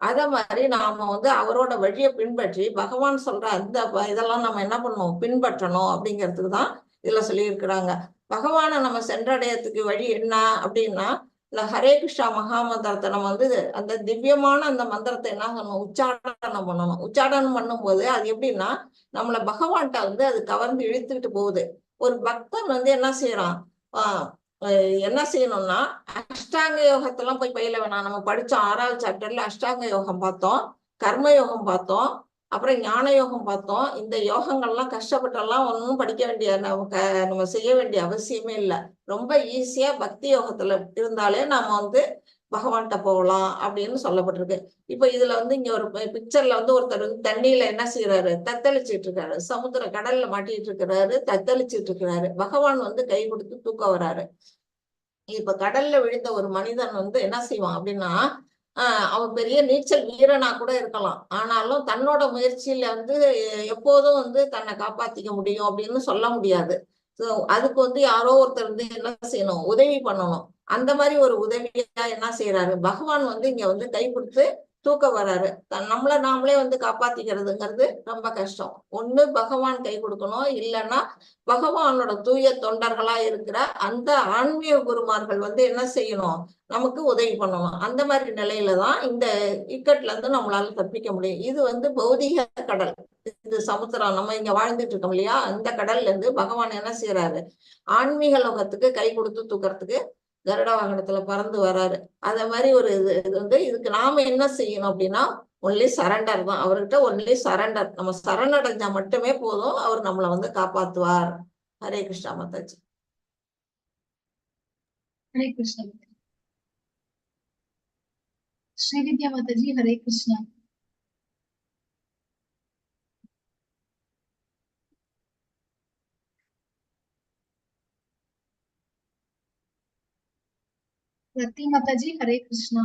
அத மாதிரி நாம வந்து அவரோட வழியை பின்பற்றி பகவான் சொல்ற அந்த இதெல்லாம் நம்ம என்ன பண்ணணும், பின்பற்றணும் அப்படிங்கிறதுக்கு தான் இதுல சொல்லியிருக்கிறாங்க. பகவானை நம்ம சென்றடையறதுக்கு வழி என்ன அப்படின்னா, இந்த ஹரே கிருஷ்ணா மகாமந்திரத்தை நம்ம வந்து அந்த திவ்யமான அந்த மந்திரத்தை என்ன பண்ணணும், உச்சாடனம் பண்ணணும். உச்சாடனம் பண்ணும்போது அது எப்படின்னா நம்மள பகவான்கிட்ட வந்து அது கவர்ந்து இழுத்துக்கிட்டு போகுது. ஒரு பக்தன் வந்து என்ன செய்யறான், என்ன செய்யணும்னா அஷ்டாங்க யோகத்தெல்லாம் போய் பயில வேணாம். நம்ம படிச்சோம் 6வது சாப்டர்ல அஷ்டாங்க யோகம் பார்த்தோம், கர்ம யோகம் பார்த்தோம், அப்புறம் ஞான யோகம் பார்த்தோம். இந்த யோகங்கள்லாம் கஷ்டப்பட்டெல்லாம் ஒன்றும் படிக்க வேண்டிய நம்ம செய்ய வேண்டிய அவசியமே இல்லை. ரொம்ப ஈஸியா பக்தி யோகத்துல இருந்தாலே நாம வந்து பகவான்கிட்ட போகலாம் அப்படின்னு சொல்லப்பட்டிருக்கு. இப்ப இதுல வந்து இங்க ஒரு பிக்சர்ல வந்து ஒருத்தர் வந்து தண்ணியில என்ன செய்யறாரு, தத்தளிச்சிட்டு இருக்காரு, சமுத்திர கடல்ல மாட்டிட்டு இருக்கிறாரு, தத்தளிச்சிட்டு இருக்கிறாரு. பகவான் வந்து கை கொடுத்து தூக்க வராரு. இப்ப கடல்ல விழுந்த ஒரு மனிதன் வந்து என்ன செய்வான் அப்படின்னா, அவன் பெரிய நீச்சல் வீரனா கூட இருக்கலாம். ஆனாலும் தன்னோட முயற்சியில வந்து எப்போதும் வந்து தன்னை காப்பாத்திக்க முடியும் அப்படின்னு சொல்ல முடியாது. அதுக்கு வந்து யாரோ ஒருத்தர் வந்து என்ன செய்யணும், உதவி பண்ணணும். அந்த மாதிரி ஒரு உதவியா என்ன செய்யறாரு, பகவான் வந்து இங்க வந்து கை கொடுத்து தூக்க வர்றாரு. நம்மள நாமளே வந்து காப்பாத்திக்கிறதுங்கிறது ரொம்ப கஷ்டம். ஒண்ணு பகவான் கை கொடுக்கணும், இல்லைன்னா பகவானோட தூய தொண்டர்களா இருக்கிற அந்த ஆன்மீக குருமார்கள் வந்து என்ன செய்யணும், நமக்கு உதவி பண்ணணும். அந்த மாதிரி நிலையில தான் இந்த இக்கட்ல இருந்து நம்மளால தப்பிக்க முடியும். இது வந்து பௌதிக கடல், இது சமுத்திரம், நம்ம இங்க வாழ்ந்துட்டு இருக்கோம் இல்லையா, அந்த கடல்ல இருந்து பகவான் என்ன செய்யறாரு, ஆன்மீக லோகத்துக்கு கை கொடுத்து தூக்கறதுக்கு கருட வாகனத்துல பறந்து வர்றாரு. அத மாதிரி ஒரு இது வந்து இதுக்கு நாம என்ன செய்யணும் அப்படின்னா, ஒன்லி சரண்டர் தான். அவர்கிட்ட ஒன்லி சரண்டர். நம்ம சரணடைஞ்சா மட்டுமே போதும், அவர் நம்மளை வந்து காப்பாத்துவார். ஹரே கிருஷ்ணா மாதாஜி.
हरे कृष्ण श्रीविद्या माता जी हरे कृष्णा रति माता जी हरे कृष्णा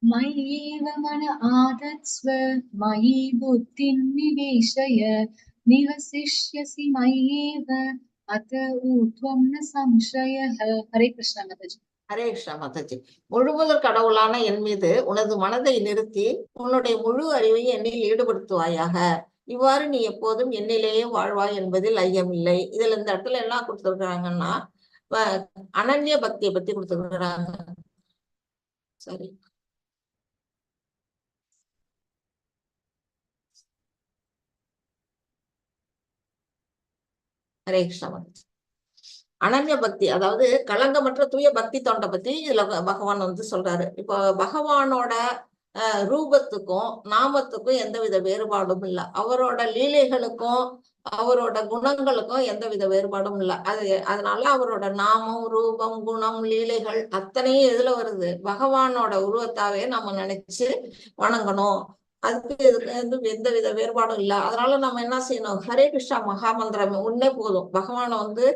मय्येव मन आदत्स्व मयि बुद्धिं निवेशय निवसिष्यसि मय्येव अत ऊर्ध्वं न संशयः हरे कृष्णा माता जी.
ஹரே கிருஷ்ணா மாதாஜி. முழுமுதற் கடவுளான என் மீது உனது மனதை நிறுத்தி உன்னுடைய முழு அறிவையும் என்னில் ஈடுபடுத்துவாயாக. இவ்வாறு நீ எப்போதும் என்னிலேயே வாழ்வாய் என்பதில் ஐயமில்லை. இதுல இந்த இடத்துல என்ன கொடுத்துருக்காங்கன்னா, அனன்ய பக்தியை பத்தி கொடுத்துருக்காங்க. சரி, ஹரே கிருஷ்ணா மாதாஜி. அனன்ய பக்தி, அதாவது களங்கமற்ற தூய பக்தி தொண்டை பத்தி இதுல பகவான் வந்து சொல்றாரு. இப்போ பகவானோட ரூபத்துக்கும் நாமத்துக்கும் எந்தவித வேறுபாடும் இல்லை. அவரோட லீலைகளுக்கும் அவரோட குணங்களுக்கும் எந்தவித வேறுபாடும் இல்லை. அதனால அவரோட நாமம், ரூபம், குணம், லீலைகள் அத்தனையும் எதுல வருது, பகவானோட உருவத்தாவே நம்ம நினைச்சு வணங்கணும். அதுக்கு இதுக்கு எந்தவித வேறுபாடும் இல்லை. அதனால நம்ம என்ன செய்யணும், ஹரே கிருஷ்ணா மகாமந்திரம் ஒன்னே போதும். பகவானை வந்து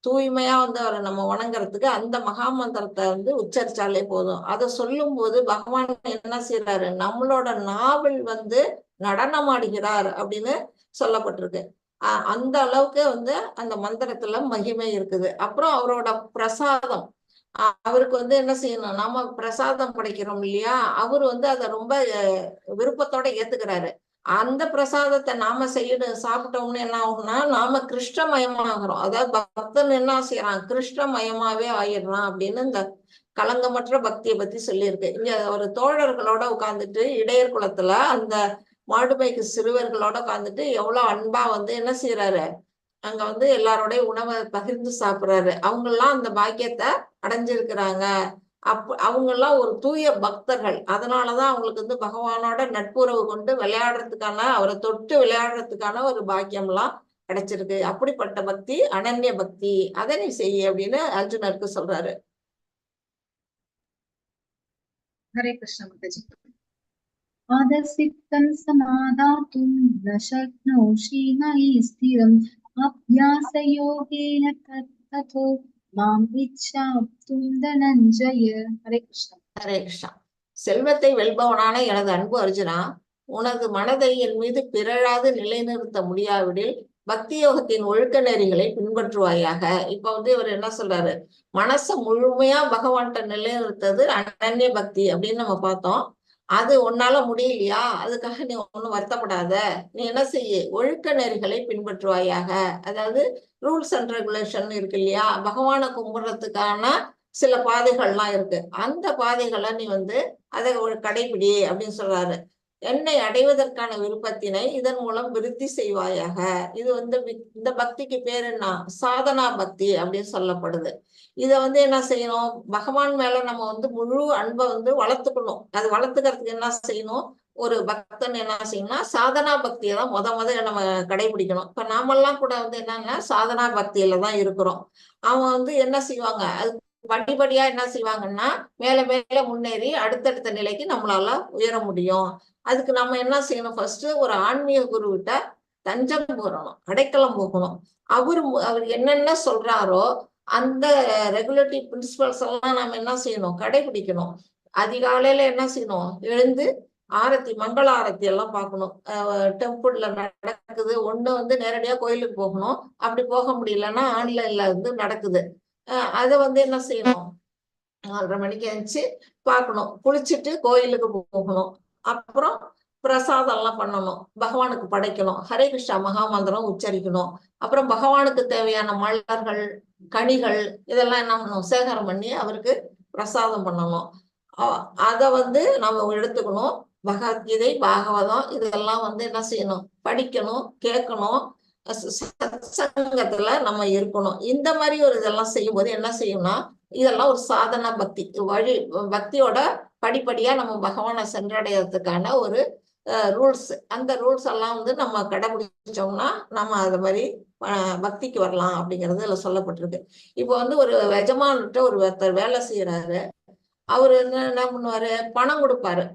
தூய்மையா வந்து அவரை நம்ம வணங்குறதுக்கு அந்த மகாமந்திரத்தை வந்து உச்சரிச்சாலே போதும். அதை சொல்லும் போது பகவான் என்ன செய்யறாரு, நம்மளோட நாவில் வந்து நடனமாடுகிறார் அப்படின்னு சொல்லப்பட்டிருக்கு. அந்த அளவுக்கு வந்து அந்த மந்திரத்துல மகிமை இருக்குது. அப்புறம் அவரோட பிரசாதம், அவருக்கு வந்து என்ன செய்யணும், நாம பிரசாதம் படைக்கிறோம் இல்லையா, அவரு வந்து அதை ரொம்ப விருப்பத்தோட ஏத்துக்கிறாரு. அந்த பிரசாதத்தை நாம சாப்பிட்டோம்னு என்ன ஆகும்னா, நாம கிருஷ்ணமயமாகிறோம். அதாவது பக்தன் என்ன செய்யறான், கிருஷ்ணமயமாவே ஆயிடுறான் அப்படின்னு இந்த களங்கமற்ற பக்தியை பத்தி சொல்லியிருக்கு. இங்க ஒரு தோழர்களோட உட்கார்ந்துட்டு இடையர் குலத்துல அந்த மாடுமைக்கு சிறுவர்களோட உட்கார்ந்துட்டு எவ்வளவு அன்பா வந்து என்ன செய்யறாரு, அங்க வந்து எல்லாரோடய உணவை பகிர்ந்து சாப்பிடுறாரு. அவங்க எல்லாம் அந்த பாக்கியத்தை அடைஞ்சிருக்கிறாங்க. அவங்க எல்லாம் ஒரு தூய பக்தர்கள். அதனாலதான் அவங்களுக்கு வந்து பகவானோட நட்புறவு கொண்டு விளையாடுறதுக்கான, அவரை தொட்டு விளையாடுறதுக்கான ஒரு பாக்கியம் எல்லாம் கிடைச்சிருக்கு. அப்படிப்பட்ட பக்தி அனன்ய பக்தி, அதை நீ செய்ய அப்படின்னு அர்ஜுனருக்கு சொல்றாரு.
हरे कृष्ण माता जी. आदसिक्तं समादातुं न शक्नोषि मयि स्थिरम् अभ्यासयोगेन ततो माम् इच्छाप्तुं धनञ्जय. हरे कृष्ण.
ஹரே கிருஷ்ணா. செல்வத்தை வெல்பவனான எனது அன்பு அர்ஜுனா, உனது மனதை என் மீது பிறழாது நிலைநிறுத்த முடியாவிடில் பக்தி யோகத்தின் ஒழுக்க நெறிகளை பின்பற்றுவாயாக. இப்ப வந்து இவர் என்ன சொல்றாரு, மனசை முழுமையா பகவான்கிட்ட நிலைநிறுத்தது அனன்ய பக்தி அப்படின்னு நம்ம பார்த்தோம். அது உன்னால முடியலையா, அதுக்காக நீ ஒன்றும் வருத்தப்படாத. நீ என்ன செய்ய, ஒழுக்க நெறிகளை பின்பற்றுவாயாக. அதாவது ரூல்ஸ் அண்ட் ரெகுலேஷன் இருக்கு இல்லையா, பகவானை கும்பிடுறதுக்கான சில பாதைகள்லாம் இருக்கு. அந்த பாதைகளை நீ வந்து அதை ஒரு கடைபிடி அப்படின்னு சொல்றாரு. என்னை அடைவதற்கான விருப்பத்தினை இதன் மூலம் விருத்தி செய்வாயாக. இது வந்து இந்த பக்திக்கு பேர் என்ன, சாதனா பக்தி அப்படின்னு சொல்லப்படுது. இத வந்து என்ன செய்யணும், பகவான் மேல நம்ம வந்து முழு அன்பை வந்து வளர்த்துக்கணும். அது வளர்த்துக்கிறதுக்கு என்ன செய்யணும், ஒரு பக்தன் என்ன செய்யணும்னா சாதனா பக்தியை தான் முத நம்ம கடைபிடிக்கணும். இப்ப நாமெல்லாம் கூட வந்து என்னன்னா சாதனா பக்தியில தான் இருக்கிறோம். அவன் வந்து என்ன செய்வாங்க, அது படிப்படியா என்ன செய்வாங்கன்னா மேல மேல முன்னேறி அடுத்தடுத்த நிலைக்கு நம்மளால உயர முடியும். அதுக்கு நம்ம என்ன செய்யணும், ஃபர்ஸ்ட் ஒரு ஆன்மீக குருவிட்ட தஞ்சம் போறணும், அடைக்கலம் போகணும். அவர் என்னென்ன சொல்றாரோ அந்த ரெகுலேட்டிவ் பிரின்சிபல்ஸ் எல்லாம் நம்ம என்ன செய்யணும், கடைபிடிக்கணும். அதிகாலையில என்ன செய்யணும், எழுந்து ஆரத்தி, மங்கள ஆரத்தி எல்லாம் பார்க்கணும். டெம்பிள்ல நடக்குது, ஒண்ணு வந்து நேரடியா கோயிலுக்கு போகணும், அப்படி போக முடியலன்னா ஆன்லைன்ல வந்து நடக்குது. அதை வந்து என்ன செய்யணும், 4:30 மணிக்கு எழுந்துச்சு பார்க்கணும், குளிச்சுட்டு கோயிலுக்கு போகணும், அப்புறம் பிரசாதம் எல்லாம் பண்ணணும், பகவானுக்கு படைக்கணும், ஹரே கிருஷ்ணா மகாமந்திரம் உச்சரிக்கணும், அப்புறம் பகவானுக்கு தேவையான மலர்கள் கனிகள் இதெல்லாம் என்ன பண்ணணும், சேகரம் பண்ணி அவருக்கு பிரசாதம் பண்ணணும். அதை வந்து நம்ம எடுத்துக்கணும். பகவத்கீதை, பாகவதம் இதெல்லாம் வந்து என்ன செய்யணும், படிக்கணும், கேட்கணும், சத்சங்கத்துல நம்ம இருக்கணும். இந்த மாதிரி ஒரு இதெல்லாம் செய்யும் போது என்ன செய்யும்னா, இதெல்லாம் ஒரு சாதனா பக்தி வழி, பக்தியோட படிப்படியா நம்ம பகவானை சென்றடைறதுக்கான ஒரு ரூல்ஸ். அந்த ரூல்ஸ் எல்லாம் வந்து நம்ம கடைபிடிச்சோம்னா நம்ம அது மாதிரி பக்திக்கு வரலாம் அப்படிங்கிறது இதுல சொல்லப்பட்டிருக்கு. இப்போ வந்து ஒரு எஜமான்கிட்ட ஒருத்தர் வேலை செய்யறாரு. அவரு என்ன பண்ணுவாரு, பணம் கொடுப்பாரு.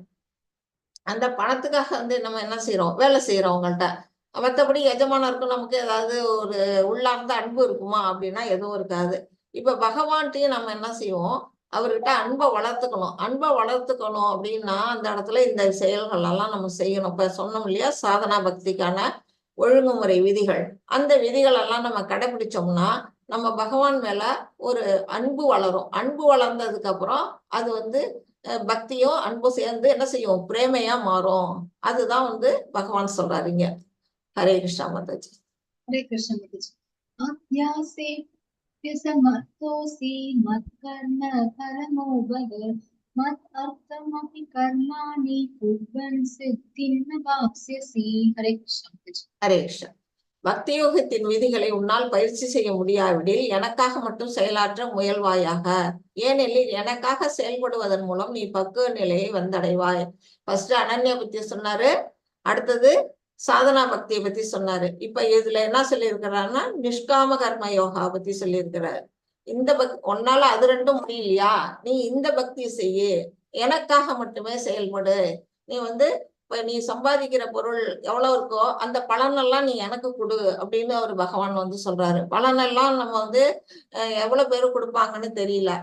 அந்த பணத்துக்காக வந்து நம்ம என்ன செய்யறோம், வேலை செய்யறவங்கள்ட்ட. மற்றபடி எஜமானருக்கும் நமக்கு ஏதாவது ஒரு உள்ளார்ந்த அன்பு இருக்குமா அப்படின்னா எதுவும் இருக்காது. இப்ப பகவான்கிட்டயும் நம்ம என்ன செய்வோம், அவர்கிட்ட அன்பை வளர்த்துக்கணும் அப்படின்னா அந்த இடத்துல இந்த செயல்கள் எல்லாம் நம்ம செய்யணும். இப்ப சொன்னோம் இல்லையா, சாதனா பக்திக்கான ஒழுங்குமுறை விதிகள், அந்த விதிகள் எல்லாம் நம்ம கடைபிடிச்சோம்னா நம்ம பகவான் மேல ஒரு அன்பு வளரும். அன்பு வளர்ந்ததுக்கு அப்புறம் அது வந்து பக்தியும் அன்பும் சேர்ந்து என்ன செய்யும், பிரேமையா மாறும். அதுதான் வந்து பகவான் சொல்றாருங்க. ஹரே கிருஷ்ணா மாதாஜி.
ஹரே கிருஷ்ணா மாதாஜி. அத்யாசே சமர்த்தோசி மத்கர்ம பரமோ பவ மத் அர்த்தமபி கர்மாணி குர்வன் சித்திம் வாப்ஸ்யசி. ஹரே கிருஷ்ணா மாதாஜி.
ஹரே கிருஷ்ணா. பக்தி யோகத்தின் விதிகளை உன்னால் பயிற்சி செய்ய முடியாவிடில் எனக்காக மட்டும் செயலாற்ற முயல்வாயாக. ஏனெனில் எனக்காக செயல்படுவதன் மூலம் நீ பக்குவ நிலையை வந்தடைவாய். ஃபர்ஸ்ட் அனன்யா பத்தி சொன்னாரு, அடுத்தது சாதனா பக்தியை பத்தி சொன்னாரு. இப்ப இதுல என்ன சொல்லியிருக்கிறாருன்னா நிஷ்காம கர்ம யோகா பத்தி சொல்லியிருக்கிறாரு. இந்த உன்னால அது ரெண்டும் முடியலையா, நீ இந்த பக்தியை செய்யு, எனக்காக மட்டுமே செயல்படு. நீ வந்து இப்ப நீ சம்பாதிக்கிற பொருள் எவ்வளவு இருக்கோ அந்த பலனெல்லாம் நீ எனக்கு கொடு அப்படின்னு அவர் பகவான் வந்து சொல்றாரு. பலனெல்லாம் நம்ம வந்து எவ்வளவு பேரு கொடுப்பாங்கன்னு தெரியல,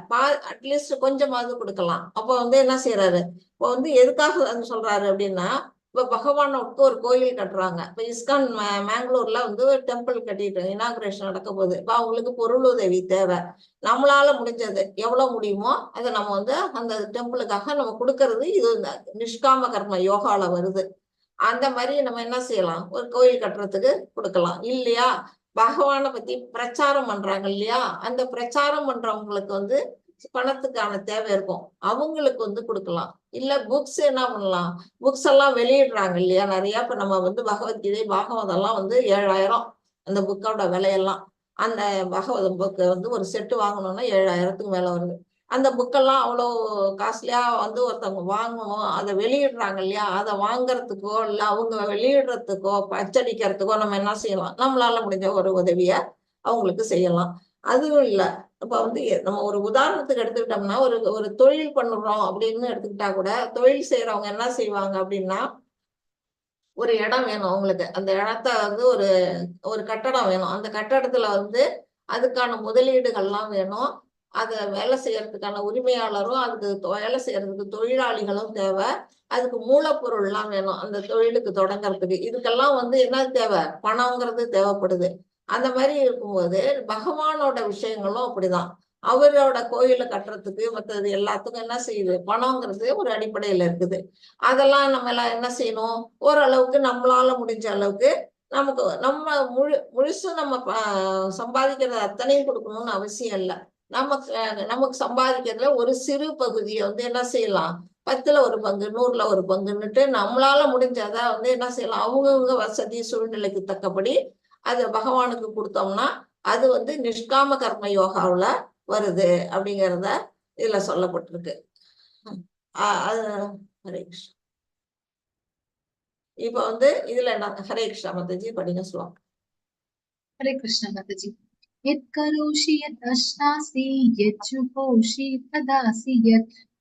அட்லீஸ்ட் கொஞ்சமாவது கொடுக்கலாம். அப்ப வந்து என்ன செய்யறாரு, இப்போ வந்து எதுக்காக சொல்றாரு அப்படின்னா, இப்ப பகவானுக்கு ஒரு கோயில் கட்டுறாங்க. இப்ப இஸ்கான் மேங்களூர்ல வந்து டெம்பிள் கட்டிட்டு இனாகுரேஷன் நடக்க போகுது. இப்ப அவங்களுக்கு பொருள் உதவி தேவை. நம்மளால முடிஞ்சது எவ்வளவு முடியுமோ அதை நம்ம வந்து அந்த டெம்பிளுக்காக நம்ம கொடுக்கறது. இது நிஷ்காம கர்ம யோகால வருது. அந்த மாதிரி நம்ம என்ன செய்யலாம், ஒரு கோயில் கட்டுறதுக்கு கொடுக்கலாம் இல்லையா. பகவானை பத்தி பிரச்சாரம் பண்றாங்க இல்லையா, அந்த பிரச்சாரம் பண்றவங்களுக்கு வந்து பணத்துக்கான தேவை இருக்கும், அவங்களுக்கு வந்து கொடுக்கலாம். இல்ல புக்ஸ் என்ன பண்ணலாம், புக்ஸ் எல்லாம் வெளியிடுறாங்க இல்லையா நிறைய. இப்ப நம்ம வந்து பகவத்கீதை பாகவதம் எல்லாம் வந்து 7000 அந்த புக்கோட விலையெல்லாம். அந்த பகவதம் புக்கு வந்து ஒரு செட்டு வாங்கணும்னா 7000க்கு மேல வருது. அந்த புக்கெல்லாம் அவ்வளோ காஸ்ட்லியா வந்து ஒருத்தவங்க வாங்கணும், அதை வெளியிடுறாங்க இல்லையா, அதை வாங்குறதுக்கோ இல்ல அவங்க வெளியிடுறதுக்கோ அச்சடிக்கிறதுக்கோ நம்ம என்ன செய்யலாம், நம்மளால முடிஞ்ச ஒரு உதவிய அவங்களுக்கு செய்யலாம். அதுவும் இல்லை, இப்ப வந்து நம்ம ஒரு உதாரணத்துக்கு எடுத்துக்கிட்டோம்னா ஒரு தொழில் பண்ணுறோம் அப்படின்னு எடுத்துக்கிட்டா கூட, தொழில் செய்யறவங்க என்ன செய்வாங்க அப்படின்னா, ஒரு இடம் வேணும் அவங்களுக்கு. அந்த இடத்த வந்து ஒரு கட்டடம் வேணும். அந்த கட்டடத்துல வந்து அதுக்கான முதலீடுகள்லாம் வேணும். அதை வேலை செய்யறதுக்கான உரிமையாளரும் அதுக்கு வேலை செய்யறதுக்கு தொழிலாளிகளும் தேவை. அதுக்கு மூலப்பொருள்லாம் வேணும் அந்த தொழிலுக்கு தொடங்கறதுக்கு. இதுக்கெல்லாம் வந்து என்ன தேவை? பணங்கிறது தேவைப்படுது. அந்த மாதிரி இருக்கும்போது பகவானோட விஷயங்களும் அப்படிதான். அவரோட கோயிலை கட்டுறதுக்கு மற்றது எல்லாத்துக்கும் என்ன செய்யுது? பணங்கிறது ஒரு அடிப்படையில இருக்குது. அதெல்லாம் நம்ம எல்லாம் என்ன செய்யணும்? ஓரளவுக்கு நம்மளால முடிஞ்ச அளவுக்கு நமக்கு நம்ம முழுசும் நம்ம சம்பாதிக்கிறது அத்தனையும் கொடுக்கணும்னு அவசியம் இல்லை. நமக்கு சம்பாதிக்கிறதுல ஒரு சிறு பகுதியை வந்து என்ன செய்யலாம்? 10ல் 1 பங்கு, 100ல் 1 பங்குன்னுட்டு நம்மளால முடிஞ்சதை வந்து என்ன செய்யலாம்? அவங்கவுங்க வசதி சூழ்நிலைக்கு தக்கபடி அது பகவானுக்கு கொடுத்தோம்னா அது வந்து நிஷ்காம கர்ம யோகாவுல வருது அப்படிங்கிறத இதுல சொல்லப்பட்டிருக்கு. அது ஹரே கிருஷ்ணா. இப்ப வந்து இதுல என்ன? ஹரே கிருஷ்ணா மாதாஜி படிங்க சொல்லுவாங்க.
हरे कृष्ण माताजी। यत् करोषि यत् अश्नासि यत् जुहोषि तदासि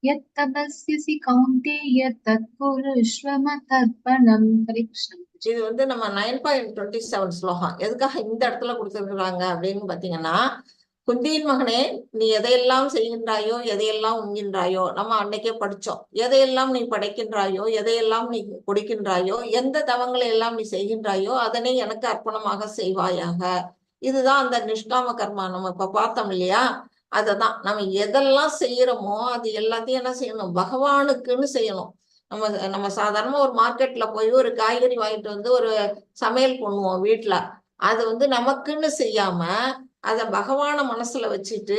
यत् तपस्यसि कौन्तेय तत् कुरुष्व मदर्पणम्। हरे कृष्ण।
இது வந்து நம்ம 9.27 ஸ்லோகம். எதுக்காக இந்த இடத்துல கொடுத்துருக்குறாங்க அப்படின்னு பாத்தீங்கன்னா, குந்தியின் மகனே, நீ எதையெல்லாம் செய்கின்றாயோ எதையெல்லாம் உண்கின்றாயோ, நம்ம அன்னைக்கே படிச்சோம். எதையெல்லாம் நீ படைக்கின்றாயோ எதையெல்லாம் நீ கொடுக்கின்றாயோ, எந்த தவங்களை எல்லாம் நீ செய்கின்றாயோ அதனை எனக்கு அர்ப்பணமாக செய்வாயாக. இதுதான் அந்த நிஷ்காம கர்மா. நம்ம இப்ப பார்த்தோம் இல்லையா? அததான் நம்ம எதெல்லாம் செய்யறோமோ அது எல்லாத்தையும் என்ன செய்யணும்? பகவானுக்குன்னு செய்யணும். நம்ம சாதாரணமா ஒரு மார்க்கெட்ல போய் ஒரு காய்கறி வாங்கிட்டு வந்து ஒரு சமையல் பண்ணுவோம் வீட்டுல. அது வந்து நமக்குன்னு செய்யாம அத பகவான மனசுல வச்சுட்டு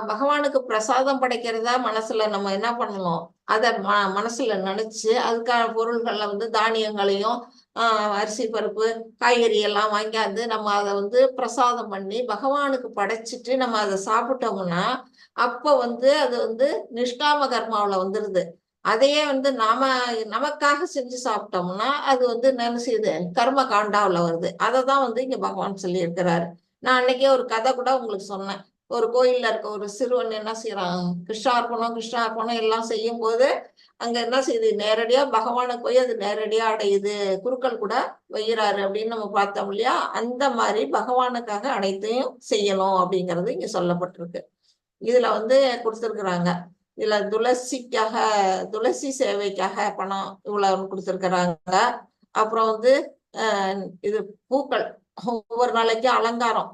பகவானுக்கு பிரசாதம் படைக்கிறதா மனசுல நம்ம என்ன பண்ணணும்? அத மனசுல நினைச்சு அதுக்கான பொருள்கள்ல வந்து தானியங்களையும் அரிசி பருப்பு காய்கறி எல்லாம் வாங்கியாந்து நம்ம அதை வந்து பிரசாதம் பண்ணி பகவானுக்கு படைச்சிட்டு நம்ம அதை சாப்பிட்டோம்னா அப்ப வந்து அது வந்து நிஷ்காம கர்மாவுல வந்துருது. அதையே வந்து நமக்காக செஞ்சு சாப்பிட்டோம்னா அது வந்து என்ன செய்யுது? கர்ம காண்டாவுல வருது. அததான் வந்து இங்க பகவான் சொல்லி இருக்கிறாரு. நான் அன்னைக்கே ஒரு கதை கூட உங்களுக்கு சொன்னேன். ஒரு கோயில்ல இருக்க ஒரு சிறுவன் என்ன செய்யறான்? கிருஷ்ணார்ப்பணம் எல்லாம் செய்யும் போது அங்க என்ன செய்யுது? நேரடியா பகவானுக்கு போய் அது நேரடியா அடையுது. குருக்கள் கூட வையிறாரு அப்படின்னு நம்ம பார்த்தோம் இல்லையா? அந்த மாதிரி பகவானுக்காக அனைத்தையும் செய்யணும் அப்படிங்கிறது இங்க சொல்லப்பட்டிருக்கு. இதுல வந்து கொடுத்திருக்கிறாங்க. இதுல துளசி சேவைக்காக பணம் இவ்வளவு கொடுத்திருக்கிறாங்க. அப்புறம் வந்து இது பூக்கள் ஒவ்வொரு நாளைக்கும் அலங்காரம்,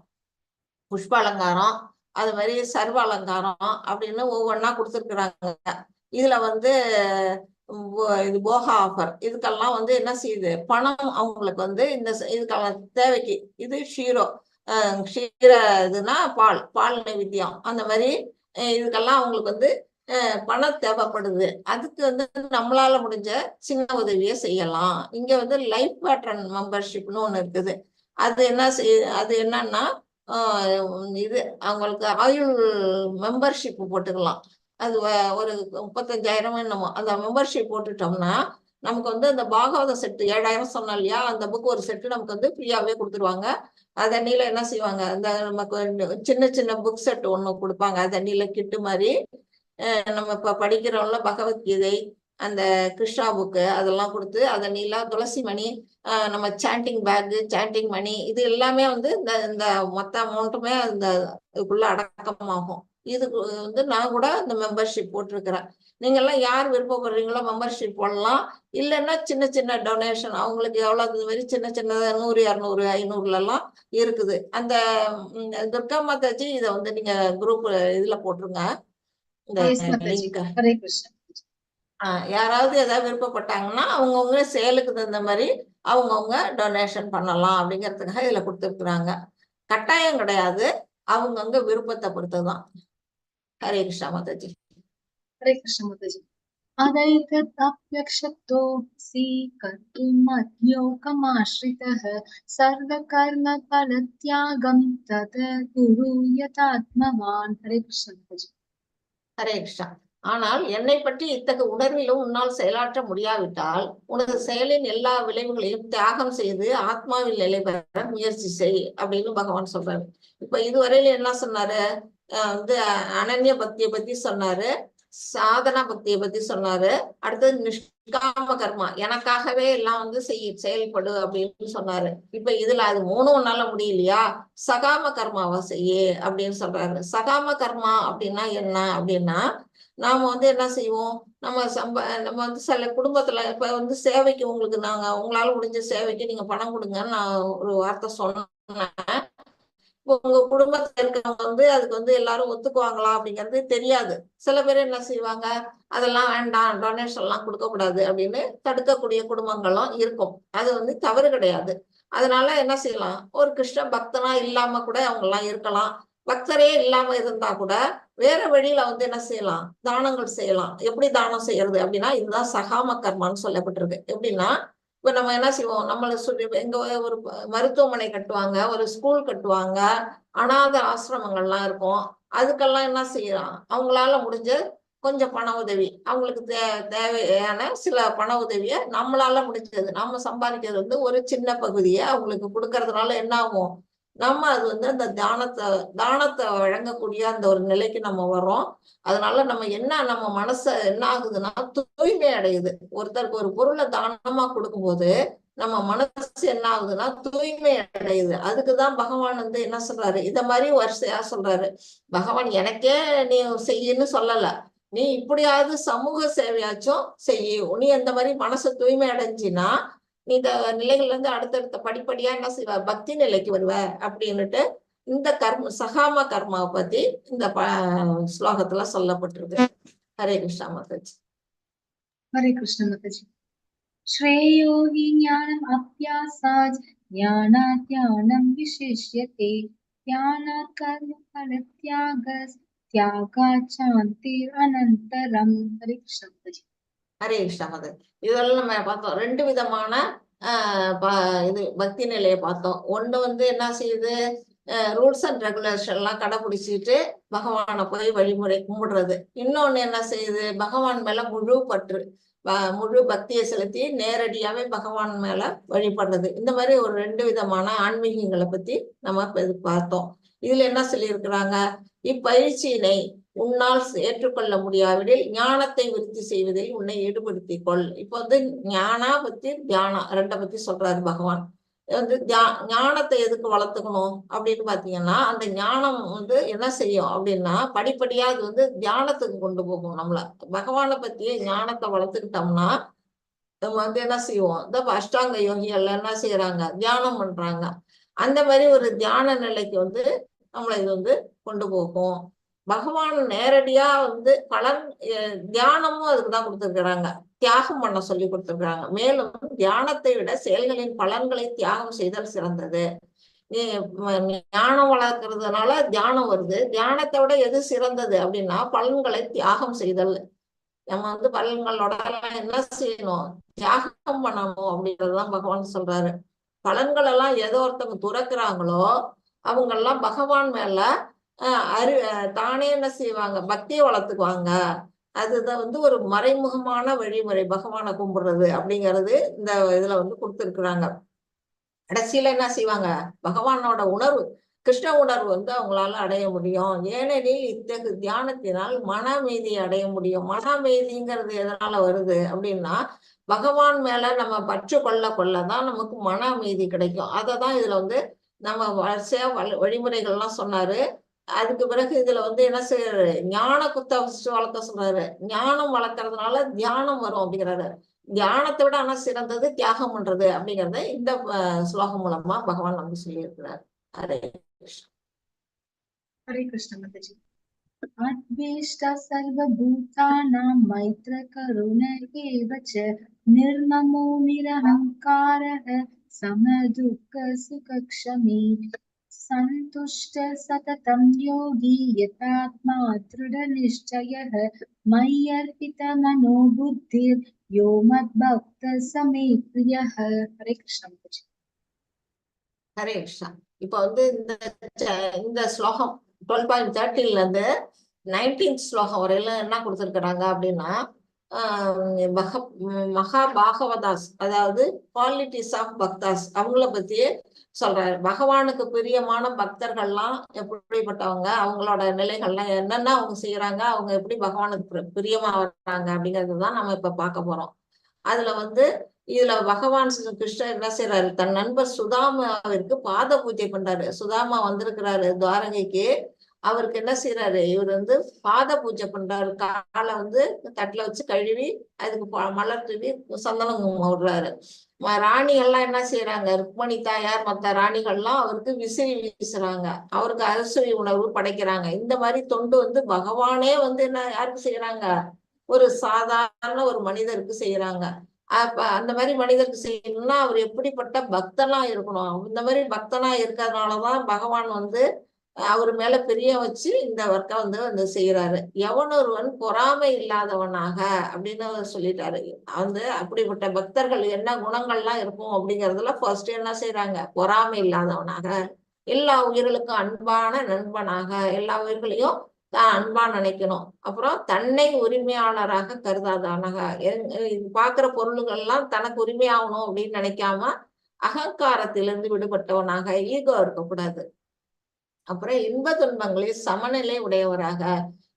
புஷ்ப அலங்காரம், அது மாதிரி சர்வ அலங்காரம் அப்படின்னு ஒவ்வொன்னா கொடுத்துருக்குறாங்க. இதுல வந்து இது போகா ஆஃபர் இதுக்கெல்லாம் வந்து என்ன செய்யுது? பணம் அவங்களுக்கு வந்து இதுக்கெல்லாம் தேவைக்கு இது க்ஷீர இதுனா பால் நைவேத்தியம் அந்த மாதிரி இதுக்கெல்லாம் அவங்களுக்கு வந்து பணம் தேவைப்படுது. அதுக்கு வந்து நம்மளால முடிஞ்ச சின்ன உதவியை செய்யலாம். இங்க வந்து லைஃப் பேட்டர்ன் மெம்பர்ஷிப்னு ஒண்ணு இருக்குது. அது என்னன்னா இது அவங்களுக்கு ஆயுள் மெம்பர்ஷிப் போட்டுக்கலாம். அது ஒரு 35,000 என்னமோ அந்த மெம்பர்ஷிப் போட்டுட்டோம்னா நமக்கு வந்து அந்த பாகவத செட்டு 7,000 சொன்னோம் இல்லையா? அந்த புக் ஒரு செட்டு நமக்கு வந்து ஃப்ரீயாவே கொடுத்துருவாங்க. அதன்னில என்ன செய்வாங்க? அந்த நமக்கு சின்ன சின்ன புக் செட் ஒண்ணு கொடுப்பாங்க. அதன்னில கிட்டு மாதிரி நம்ம இப்ப படிக்கிறோம்ல பகவத்கீதை, அந்த கிருஷ்ணா புக்கு அதெல்லாம் கொடுத்து அதன்னில துளசி மணி, நம்ம சாண்டிங் பேக், சாண்டிங் மணி இது எல்லாமே வந்து இந்த மொத்த அமௌண்ட்டுமே இந்த இதுக்குள்ள அடக்கமாகும். இதுக்கு வந்து நான் கூட இந்த மெம்பர்ஷிப் போட்டிருக்கிறேன். நீங்க எல்லாம் யார் விருப்பப்படுறீங்களோ மெம்பர்ஷிப் போடலாம். இல்லைன்னா சின்ன சின்ன டொனேஷன் அவங்களுக்கு எவ்வளவு இந்த மாதிரி சின்ன சின்ன 100, 200, 500 எல்லாம் இருக்குது. அந்த துர்கா மாதாஜி இதை வந்து நீங்க குரூப் இதுல போட்டுருங்க இந்த லிங்க்.
हरे कृष्ण।
யாராவது ஏதாவது விருப்பப்பட்டாங்கன்னா அவங்கவுங்க சேலுக்கு தகுந்த மாதிரி அவங்கவுங்க டொனேஷன் பண்ணலாம் அப்படிங்கிறதுக்காக இதுல கொடுத்துருக்குறாங்க. கட்டாயம் கிடையாது, அவங்கவுங்க விருப்பத்தை பொறுத்துதான். ஹரே கிருஷ்ணா மாதாஜி.
हरे कृष्ण माताजी। अदैतदप्यक्षतोऽसि कर्तुमद्योगमाश्रितः सर्वकर्मफलत्यागं तत् कुरु यथात्मवान्। हरे कृष्ण माताजी।
ஹரே கிருஷ்ணா. ஆனால் என்னை பற்றி இத்தகைய உணர்விலும் உன்னால் செயலாற்ற முடியாவிட்டால் உனது செயலின் எல்லா விளைவுகளையும் தியாகம் செய்து ஆத்மாவில் நிலை பெற முயற்சி செய் அப்படின்னு பகவான் சொல்றாரு. இப்ப இதுவரையில என்ன சொன்னாரு? வந்து அனன்ய பக்தியை பத்தி சொன்னாரு, சாதனா பக்தியை பத்தி சொன்னாரு. அடுத்தது நிஷ்காம கர்மா, எனக்காகவே எல்லாம் வந்து செயல்படு அப்படின்னு சொன்னாரு. இப்ப இதுல அது 3 உன்னால முடியலையா, சகாம கர்மாவை செய்ய அப்படின்னு சொல்றாரு. சகாம கர்மா அப்படின்னா என்ன அப்படின்னா, நாம வந்து என்ன செய்வோம், நம்ம வந்து சில குடும்பத்துல இப்ப வந்து சேவைக்கு உங்களுக்கு உங்களால முடிஞ்ச சேவைக்கு நீங்க பணம் கொடுங்கன்னு நான் ஒரு வார்த்தை சொன்னேன். உங்க குடும்பத்துல இருக்கவங்க வந்து அதுக்கு வந்து எல்லாரும் ஒத்துக்குவாங்களா அப்படிங்கிறது தெரியாது. சில பேர் என்ன செய்வாங்க, அதெல்லாம் வேண்டாம், டொனேஷன் எல்லாம் கொடுக்க கூடாது அப்படின்னு தடுக்கக்கூடிய குடும்பங்களும் இருக்கும். அது வந்து தவறு கிடையாது. அதனால என்ன செய்யலாம், ஒரு கிருஷ்ண பக்தனா இல்லாம கூட அவங்க எல்லாம் இருக்கலாம். பக்தரே இல்லாம இருந்தா கூட வேற வழியில வந்து என்ன செய்யலாம், தானங்கள் செய்யலாம். எப்படி தானம் செய்யறது அப்படின்னா, இதுதான் சகாம கர்மான்னு சொல்லப்பட்டிருக்கு. எப்படின்னா, இப்ப நம்ம என்ன செய்வோம், நம்மளை சொல்லி எங்க ஒரு மருத்துவமனை கட்டுவாங்க, ஒரு ஸ்கூல் கட்டுவாங்க, அனாதை ஆசிரமங்கள்லாம் இருக்கும். அதுக்கெல்லாம் என்ன செய்யலாம், அவங்களால முடிஞ்ச கொஞ்சம் பண உதவி, அவங்களுக்கு தேவையான சில பண உதவியை நம்மளால முடிஞ்சது, நம்ம சம்பாதிக்கிறது வந்து ஒரு சின்ன பகுதியை அவங்களுக்கு கொடுக்கறதுனால என்ன ஆகும், நம்ம அது வந்து அந்த தானத்தை வழங்கக்கூடிய அந்த ஒரு நிலைக்கு நம்ம வரோம். அதனால நம்ம மனச என்ன ஆகுதுன்னா தூய்மை அடையுது. ஒருத்தருக்கு ஒரு பொருளை தானமா கொடுக்கும்போது நம்ம மனசு என்ன ஆகுதுன்னா தூய்மை அடையுது. அதுக்குதான் பகவான் வந்து என்ன சொல்றாரு, இத மாதிரி வரிசையா சொல்றாரு. பகவான் எனக்கே நீ செய்யன்னு சொல்லல, நீ இப்படியாவது சமூக சேவையாச்சும் செய்ய. நீ அந்த மாதிரி மனசை தூய்மை அடைஞ்சினா நீ இந்த நிலைகள்ல இருந்து அடுத்தடுத்த படிப்படியா என்ன செய்வ, பக்தி நிலைக்கு வருவ அப்படின்னுட்டு இந்த சகாம கர்மாவை பத்தி இந்த ஸ்லோகத்துல சொல்லப்பட்டிருக்கு. ஹரே கிருஷ்ணா மாதாஜி.
ஹரே கிருஷ்ண மாதாஜி. श्रेयो हि ज्ञानम् अभ्यासात् ज्ञानात् ज्ञानं विशिष्यते ज्ञानात् कर्मफलत्यागः त्यागात् शान्तिरनन्तरम्. हरे कृष्ण माताजी.
ஹரே கிருஷ்ணா மாதாஜி. இதெல்லாம் நம்ம பார்த்தோம். 2 விதமான இது பக்தி நிலையை பார்த்தோம். ஒண்ணு வந்து என்ன செய்யுது, ரூல்ஸ் அண்ட் ரெகுலேஷன் எல்லாம் கடைபிடிச்சிட்டு பகவானை போய் வழிமுறை கும்பிடுறது. இன்னொன்னு என்ன செய்யுது, பகவான் மேல முழு பற்று, முழு பக்தியை செலுத்தி நேரடியாவே பகவான் மேல வழிபடுறது. இந்த மாதிரி ஒரு 2 விதமான ஆன்மீகங்களை பத்தி நம்ம பார்த்தோம். இதுல என்ன சொல்லியிருக்கிறாங்க, இப்பயிற்சியினை உன்னால் ஏற்றுக்கொள்ள முடியாவிடில் ஞானத்தை விருத்தி செய்வதில் உன்னை ஈடுபடுத்திக் கொள். இப்ப வந்து ஞானா பத்தி தியானம் 2 பத்தி சொல்றாரு பகவான். வந்து ஞானத்தை எதுக்கு வளர்த்துக்கணும் அப்படின்னு பாத்தீங்கன்னா, அந்த ஞானம் வந்து என்ன செய்யும் அப்படின்னா படிப்படியா அது வந்து தியானத்துக்கு கொண்டு போகும். நம்மள பகவானை பத்தியே ஞானத்தை வளர்த்துக்கிட்டோம்னா நம்ம வந்து என்ன செய்வோம், இந்த அஷ்டாங்க யோகிகள் என்ன செய்யறாங்க, தியானம் பண்றாங்க. அந்த மாதிரி ஒரு தியான நிலைக்கு வந்து நம்மளை இது வந்து கொண்டு போகும். பகவான் நேரடியா வந்து தியானமும் அதுக்குதான் கொடுத்திருக்கிறாங்க, தியாகம் பண்ண சொல்லி கொடுத்திருக்கிறாங்க. மேலும் தியானத்தை விட செயல்களின் பலன்களை தியாகம் செய்தல் சிறந்தது. ஞானம் வளர்க்கறதுனால தியானம் வருது, தியானத்தை விட எது சிறந்தது அப்படின்னா பலன்களை தியாகம் செய்தல். நம்ம வந்து பலன்களோட என்ன செய்யணும், தியாகம் பண்ணணும் அப்படின்றதுதான் பகவான் சொல்றாரு. பலன்கள் எல்லாம் ஏதோ ஒருத்தவங்க துறக்குறாங்களோ அவங்க எல்லாம் பகவான் மேல தானே என்ன செய்வாங்க, பக்தியை வளர்த்துக்குவாங்க. அதுதான் வந்து ஒரு மறைமுகமான வழிமுறை பகவானை கும்பிடுறது அப்படிங்கிறது இந்த இதுல வந்து கொடுத்துருக்குறாங்க. கடைசியில என்ன செய்வாங்க, பகவானோட உணர்வு, கிருஷ்ண உணர்வு வந்து அவங்களால அடைய முடியும். ஏனெனில் இத்தகு தியானத்தினால் மன அமைதியை அடைய முடியும். மன அமைதிங்கிறது எதனால வருது அப்படின்னா பகவான் மேல நம்ம பற்று கொள்ளதான் நமக்கு மன அமைதி கிடைக்கும். அததான் இதுல வந்து நம்ம வரிசையா வழிமுறைகள்லாம் சொன்னாரு. அதுக்கு பிறகு இதுல வந்து என்ன செய்யறாரு, ஞான குத்த வளர்க்க சொல்றாரு. ஞானம் வளர்க்கறதுனால தியானம் வரும் அப்படிங்கிறாரு. தியானத்தை விட ஆனா சிறந்தது தியாகம் பண்றது அப்படிங்கறத இந்த ஸ்லோகம் மூலமா பகவான் நமக்கு சொல்லி இருக்கிறார். ஹரே கிருஷ்ணா.
ஹரே கிருஷ்ண மாதாஜி. அத்வேஷ்ட சர்வபூதானாं மைத்ர கருண ஏவ ச நிர்மமோ நிரஹங்காரः சமதுக்க சுகக்ஷமி சந்துஷ்ட சததம் யோகி யதாத்மா திருடநிஷ்சயः மய்யர்பித மனோ புத்திர் யோ மத்பக்த சமே ப்ரியः. ஹரே கிருஷ்ணா மாதாஜி.
ஹரே கிருஷ்ணா. இப்ப வந்து இந்த ஸ்லோகம் 12.13 இருந்து 19th ஸ்லோகம் வரையில என்ன கொடுத்திருக்கிறாங்க அப்படின்னா மகா பாகவதாஸ், அதாவது குவாலிட்டிஸ் ஆஃப் பக்தாஸ் அவங்கள பத்தி சொல்றாரு. பகவானுக்கு பிரியமான பக்தர்கள்லாம் எப்படிப்பட்டவங்க, அவங்களோட நிலைகள்லாம் என்னென்ன அவங்க செய்யறாங்க, அவங்க எப்படி பகவானுக்கு பிரியமா வர்றாங்க அப்படிங்கிறது நம்ம இப்ப பார்க்க போறோம். அதுல இதுல பகவான் கிருஷ்ணர் என்ன செய்யறாரு, தன் நண்பர் சுதாமாவிற்கு பாத பூஜை பண்றாரு. சுதாமா வந்திருக்கிறாரு துவாரகைக்கு. அவருக்கு என்ன செய்யறாரு, இவர் பாத பூஜை பண்றாரு. காலை தட்டுல வச்சு கழுவி அதுக்கு மலர் தூவி சந்தனம் விடுறாரு. ராணிகள்லாம் என்ன செய்யறாங்க, ருக்மணி தாயார் மற்ற ராணிகள்லாம் அவருக்கு விசிறி வீசுறாங்க, அவருக்கு அறுசுவை உணவு படைக்கிறாங்க. இந்த மாதிரி தொண்டு பகவானே என்ன யாருக்கு செய்யறாங்க, ஒரு சாதாரண ஒரு மனிதருக்கு செய்யறாங்க. அப்ப அந்த மாதிரி மனிதருக்கு செய்யணும்னா அவர் எப்படிப்பட்ட பக்தனா இருக்கணும். இந்த மாதிரி பக்தனா இருக்கிறதுனாலதான் பகவான் அவர் மேல பிரிய வச்சு இந்த ஒர்க்கை செய்யறாரு. எவனொருவன் பொறாமை இல்லாதவனாக அப்படின்னு சொல்லிட்டாரு. அப்படிப்பட்ட பக்தர்கள் என்ன குணங்கள்லாம் இருக்கும் அப்படிங்கறதுல ஃபர்ஸ்ட் என்ன செய்யறாங்க, பொறாமை இல்லாதவனாக, எல்லா உயிர்களுக்கும் அன்பான நண்பனாக, எல்லா உயிர்களையும் தான் அன்பா நினைக்கணும். அப்புறம் தன்னை உரிமையாளராக கருதாதவனாக, பாக்குற பொருள்கள்லாம் தனக்கு உரிமையாகணும் அப்படின்னு நினைக்காம அகங்காரத்திலிருந்து விடுபட்டவனாக, ஈகோ இருக்கக்கூடாது. அப்புறம் இன்ப துன்பங்களில் சமநிலை உடையவராக.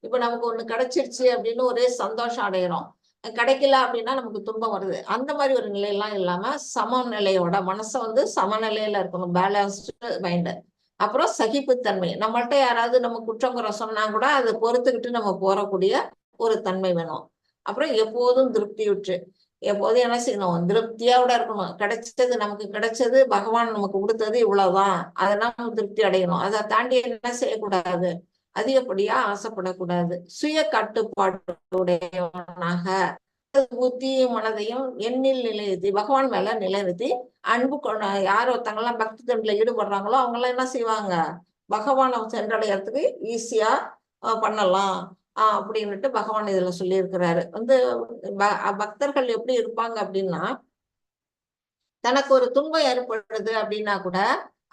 இப்ப நமக்கு ஒண்ணு கிடைச்சிருச்சு அப்படின்னு ஒரே சந்தோஷம் அடையிறோம், கிடைக்கல அப்படின்னா நமக்கு துன்பம் வருது. அந்த மாதிரி ஒரு நிலையெல்லாம் இல்லாம சமநிலையோட மனசை சமநிலையில இருக்கணும், பேலன்ஸ்டு மைண்ட். அப்புறம் சகிப்புத்தன்மை, நம்மள்ட்ட யாராவது நம்ம குற்றம் குறை சொன்னா கூட அதை பொறுத்துக்கிட்டு நம்ம போறக்கூடிய ஒரு தன்மை வேணும். அப்புறம் எப்போதும் திருப்தியுற்று, எப்போதும் என்ன செய்யணும், திருப்தியோட இருக்கணும். கிடைச்சது நமக்கு கிடைச்சது, பகவான் நமக்கு கொடுத்தது இவ்வளவுதான், அதெல்லாம் நம்ம திருப்தி அடையணும். அதை தாண்டி என்ன செய்யக்கூடாது, அதிகப்படியா ஆசைப்படக்கூடாது. சுய கட்டுப்பாட்டுடையவனாக புத்தியும் மனதையும் எண்ணில் நிலைநிறுத்தி பகவான் மேல நிலைநிறுத்தி அன்பு யார் ஒருத்தங்கெல்லாம் பக்தி தொண்டுல ஈடுபடுறாங்களோ அவங்க எல்லாம் என்ன செய்வாங்க, பகவானை சென்றடையறதுக்கு ஈஸியா பண்ணலாம் அப்படின்னுட்டு பகவான் இதுல சொல்லி இருக்கிறாரு. பக்தர்கள் எப்படி இருப்பாங்க அப்படின்னா, தனக்கு ஒரு துன்பம் ஏற்படுறது அப்படின்னா கூட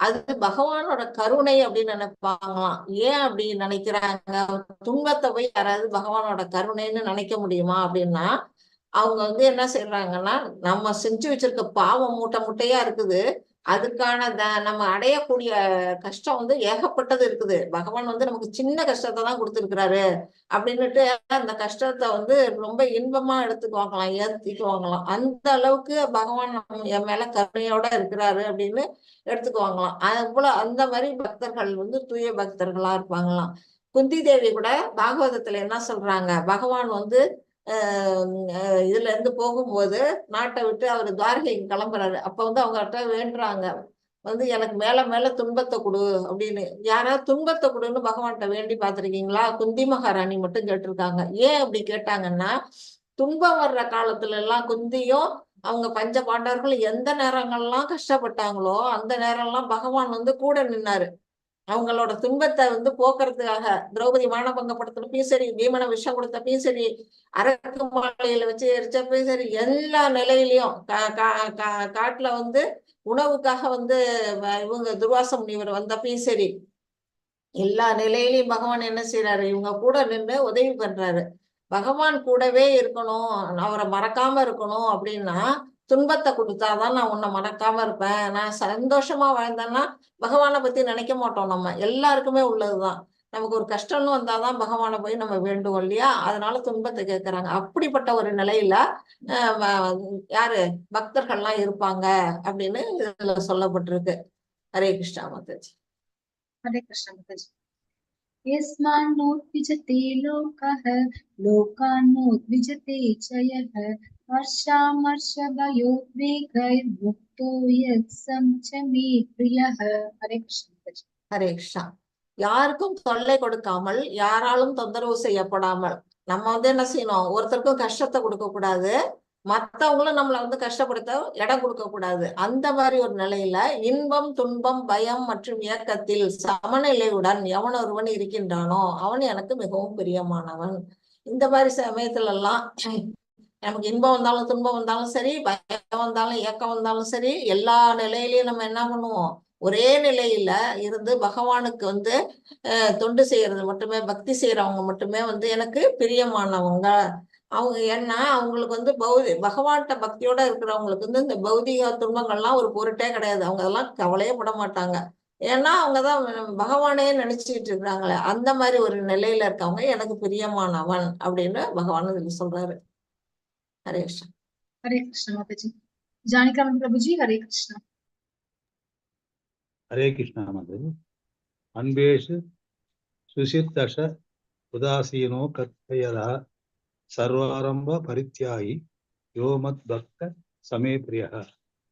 அது பகவானோட கருணை அப்படின்னு நினைப்பாங்களாம். ஏன் அப்படி நினைக்கிறாங்க, துன்பத்தை போய் யாராவது பகவானோட கருணைன்னு நினைக்க முடியுமா அப்படின்னா, அவங்க என்ன செய்யறாங்கன்னா, நம்ம செஞ்சு வச்சிருக்க பாவம் மூட்டை மூட்டையா இருக்குது, அதுக்கான நம்ம அடையக்கூடிய கஷ்டம் ஏகப்பட்டது இருக்குது. பகவான் நமக்கு சின்ன கஷ்டத்தை தான் கொடுத்துருக்கிறாரு அப்படின்னுட்டு அந்த கஷ்டத்தை ரொம்ப இன்பமா எடுத்துக்குவாங்களாம், ஏத்திக்குவாங்களாம். அந்த அளவுக்கு பகவான் என் மேல கருணையோட இருக்கிறாரு அப்படின்னு எடுத்துக்குவாங்களாம். அதுபோல அந்த மாதிரி பக்தர்கள் தூய பக்தர்களா இருப்பாங்களாம். குந்தி தேவி கூட பாகவதத்துல என்ன சொல்றாங்க, பகவான் இதுல இருந்து போகும்போது நாட்டை விட்டு அவர் துவாரகைக்கு கிளம்புறாரு. அப்ப அவங்ககிட்ட வேண்டுறாங்க, எனக்கு மேல மேல துன்பத்தை கொடு அப்படின்னு. யாராவது துன்பத்தை கொடுன்னு பகவான்கிட்ட வேண்டி பார்த்திருக்கீங்களா? குந்தி மகாராணி மட்டும் கேட்டிருக்காங்க. ஏன் அப்படி கேட்டாங்கன்னா, துன்பம் வர்ற காலத்துல எல்லாம் குந்தியும் அவங்க பஞ்ச பாண்டவர்கள் எந்த நேரங்கள்லாம் கஷ்டப்பட்டாங்களோ அந்த நேரம்லாம் பகவான் கூட நின்னாரு. அவங்களோட துன்பத்தை போக்குறதுக்காக திரௌபதி மானபங்கப்படுத்தினப்பையும் சரி, பீமனை விஷம் கொடுத்தப்பையும் சரி, அரக்கு மாலையில வச்சு எரிச்சப்பையும் சரி, எல்லா நிலையிலையும் காட்டுல உணவுக்காக இவங்க துர்வாச முனிவர் வந்தப்பையும் சரி, எல்லா நிலையிலையும் பகவான் என்ன செய்யறாரு, இவங்க கூட நின்று உதவி பண்றாரு. பகவான் கூடவே இருக்கணும், அவரை மறக்காம இருக்கணும் அப்படின்னா, துன்பத்தை கொடுத்தாதான் நான் உன்னை மறக்காம இருப்பேன். நான் சந்தோஷமா வாழ்ந்தேன்னா பகவானை பத்தி நினைக்க மாட்டோம். நம்ம எல்லாருக்குமே உள்ளதுதான். நமக்கு ஒரு கஷ்டம்னு வந்தாதான் பகவானை போய் நம்ம வேண்டுவோம் இல்லையா? அதனால துன்பத்தை கேட்கறாங்க. அப்படிப்பட்ட ஒரு நிலையில யாரு பக்தர்கள்லாம் இருப்பாங்க அப்படின்னு இதுல சொல்லப்பட்டிருக்கு. ஹரே கிருஷ்ணா மாதாஜி.
ஹரே கிருஷ்ணா மாதாஜி. यस्मान्नोद्विजते लोकः लोकान्नोद्विजते च यः हर्षामर्षभयोद्वेगैर्मुक्तो यः च मे प्रियः. हरे कृष्ण.
ஹரே கிருஷ்ணா. யாருக்கும் தொல்லை கொடுக்காமல், யாராலும் தொந்தரவு செய்யப்படாமல் நம்ம என்ன செய்யணும், ஒருத்தருக்கும் கஷ்டத்தை கொடுக்க கூடாது, மத்தவங்களும் நம்மளை கஷ்டப்படுத்த இடம் கொடுக்க கூடாது. அந்த மாதிரி ஒரு நிலையில இன்பம் துன்பம் பயம் மற்றும் இயக்கத்தில் சமநிலையுடன் எவன் ஒருவன் இருக்கின்றானோ அவன் எனக்கு மிகவும் பிரியமானவன். இந்த மாதிரி சமயத்துல எல்லாம் நமக்கு இன்பம் வந்தாலும் துன்பம் வந்தாலும் சரி, பயம் வந்தாலும் இயக்கம் வந்தாலும் சரி, எல்லா நிலையிலயும் நம்ம என்ன பண்ணுவோம், ஒரே நிலையில இருந்து பகவானுக்கு தொண்டு செய்யறது மட்டுமே, பக்தி செய்யறவங்க மட்டுமே எனக்கு பிரியமானவங்க அவங்க ஏன்னா அவங்களுக்கு வந்து பகவான்கிட்ட பக்தியோட இருக்கிறவங்களுக்கு வந்து இந்த பௌதிக துன்பங்கள்லாம் ஒரு பொருட்டே கிடையாது. அவங்க அதெல்லாம் கவலையே பட மாட்டாங்க. ஏன்னா அவங்கதான் பகவானே நினைச்சுக்கிட்டு இருக்கிறாங்களே. அந்த மாதிரி ஒரு நிலையில இருக்கவங்க எனக்கு பிரியமானவன் அப்படின்னு பகவான் இதுல சொல்றாரு. ஹரே கிருஷ்ணா.
हरे कृष्ण माता जी। जानिका प्रभु जी हरे कृष्ण।
हरे कृष्णा माताजी। अन्वेषु सुचित्तश उदासीनो कर्तयः सर्वारंभ परित्यागी यो मद्भक्त समे प्रियः।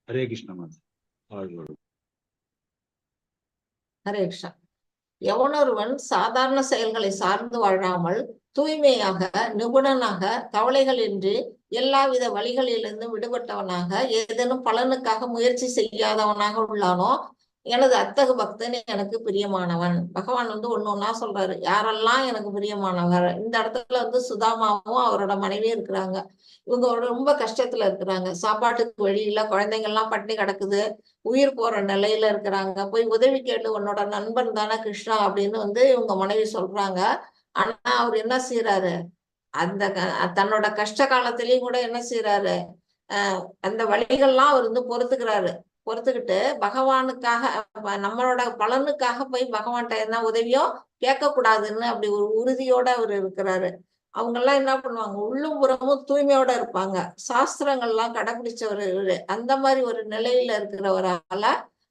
हरे कृष्ण माता।
ஹரே கிருஷ்ணா. எவனொருவன் சாதாரண செயல்களை சார்ந்து வாழாமல் தூய்மையாக நிபுணனாக கவலைகளின்றி எல்லாவித வழிகளிலிருந்தும் விடுபட்டவனாக ஏதேனும் பலனுக்காக முயற்சி செய்யாதவனாக உள்ளானோ எனது அத்தகு பக்தன் எனக்கு பிரியமானவன். பகவான் வந்து ஒண்ணா சொல்றாரு யாரெல்லாம் எனக்கு பிரியமானவர். இந்த இடத்துல வந்து சுதாமாவும் அவரோட மனைவியும் இருக்கிறாங்க. இவங்க ரொம்ப கஷ்டத்துல இருக்கிறாங்க. சாப்பாட்டுக்கு வழி இல்ல, குழந்தைங்கள்லாம் பட்டினி கிடக்குது, உயிர் போற நிலையில இருக்கிறாங்க. போய் உதவி கேட்டு உன்னோட நண்பன் தானே கிருஷ்ணா அப்படின்னு வந்து இவங்க மனைவி சொல்றாங்க. ஆனா அவர் என்ன செய்யறாரு, அந்த தன்னோட கஷ்ட காலத்திலயும் கூட என்ன செய்யறாரு, அந்த வழிகள்லாம் அவர் வந்து பொறுத்துக்கிட்டு பகவானுக்காக நம்மளோட பலனுக்காக போய் பகவான்கிட்ட என்ன உதவியோ கேட்க கூடாதுன்னு அப்படி ஒரு உறுதியோட அவர் இருக்கிறாரு. அவங்க எல்லாம் என்ன பண்ணுவாங்க, உள்ளும் புறமும் தூய்மையோட இருப்பாங்க, சாஸ்திரங்கள்லாம் கடைபிடிச்சவர். அந்த மாதிரி ஒரு நிலையில இருக்கிறவரால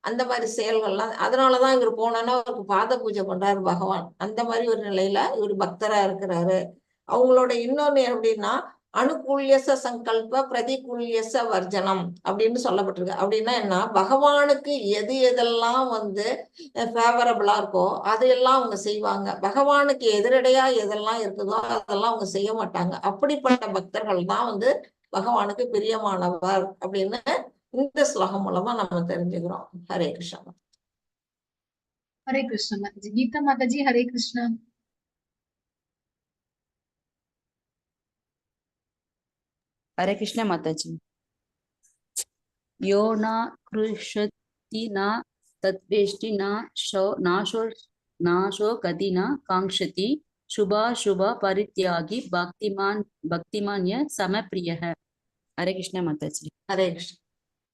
அந்த மாதிரி செயல்கள்லாம், அதனாலதான் இவர் போனோன்னா அவருக்கு பாத பூஜை பண்றாரு பகவான். அந்த மாதிரி ஒரு நிலையில இவர் பக்தரா இருக்கிறாரு. அவங்களோட இன்னொன்னு எப்படின்னா அனுகூல்யச சங்கல்ப பிரதிகூல்யச வர்ஜனம் அப்படின்னு சொல்லப்பட்டிருக்கு. அப்படின்னா என்ன, பகவானுக்கு எது எதெல்லாம் வந்து ஃபேவரபிளா இருக்கோ அதையெல்லாம் அவங்க செய்வாங்க. பகவானுக்கு எதிரடையா எதெல்லாம் இருக்குதோ அதெல்லாம் அவங்க செய்ய மாட்டாங்க. அப்படிப்பட்ட பக்தர்கள் தான் வந்து பகவானுக்கு பிரியமானவர் அப்படின்னு இந்த ஸ்லோகம் மூலமா நம்ம தெரிஞ்சுக்கிறோம். ஹரே கிருஷ்ணா.
हरे कृष्ण माता जी। गीता माता जी हरे कृष्ण।
हरे कृष्ण माताजी। यो न कृषति न तद्वेष्टि नाशो कति न कांक्षति शुभाशुभ परित्यागी भक्तिमान य समप्रियः। हरे कृष्ण माताजी।
ஹரே கிருஷ்ணா.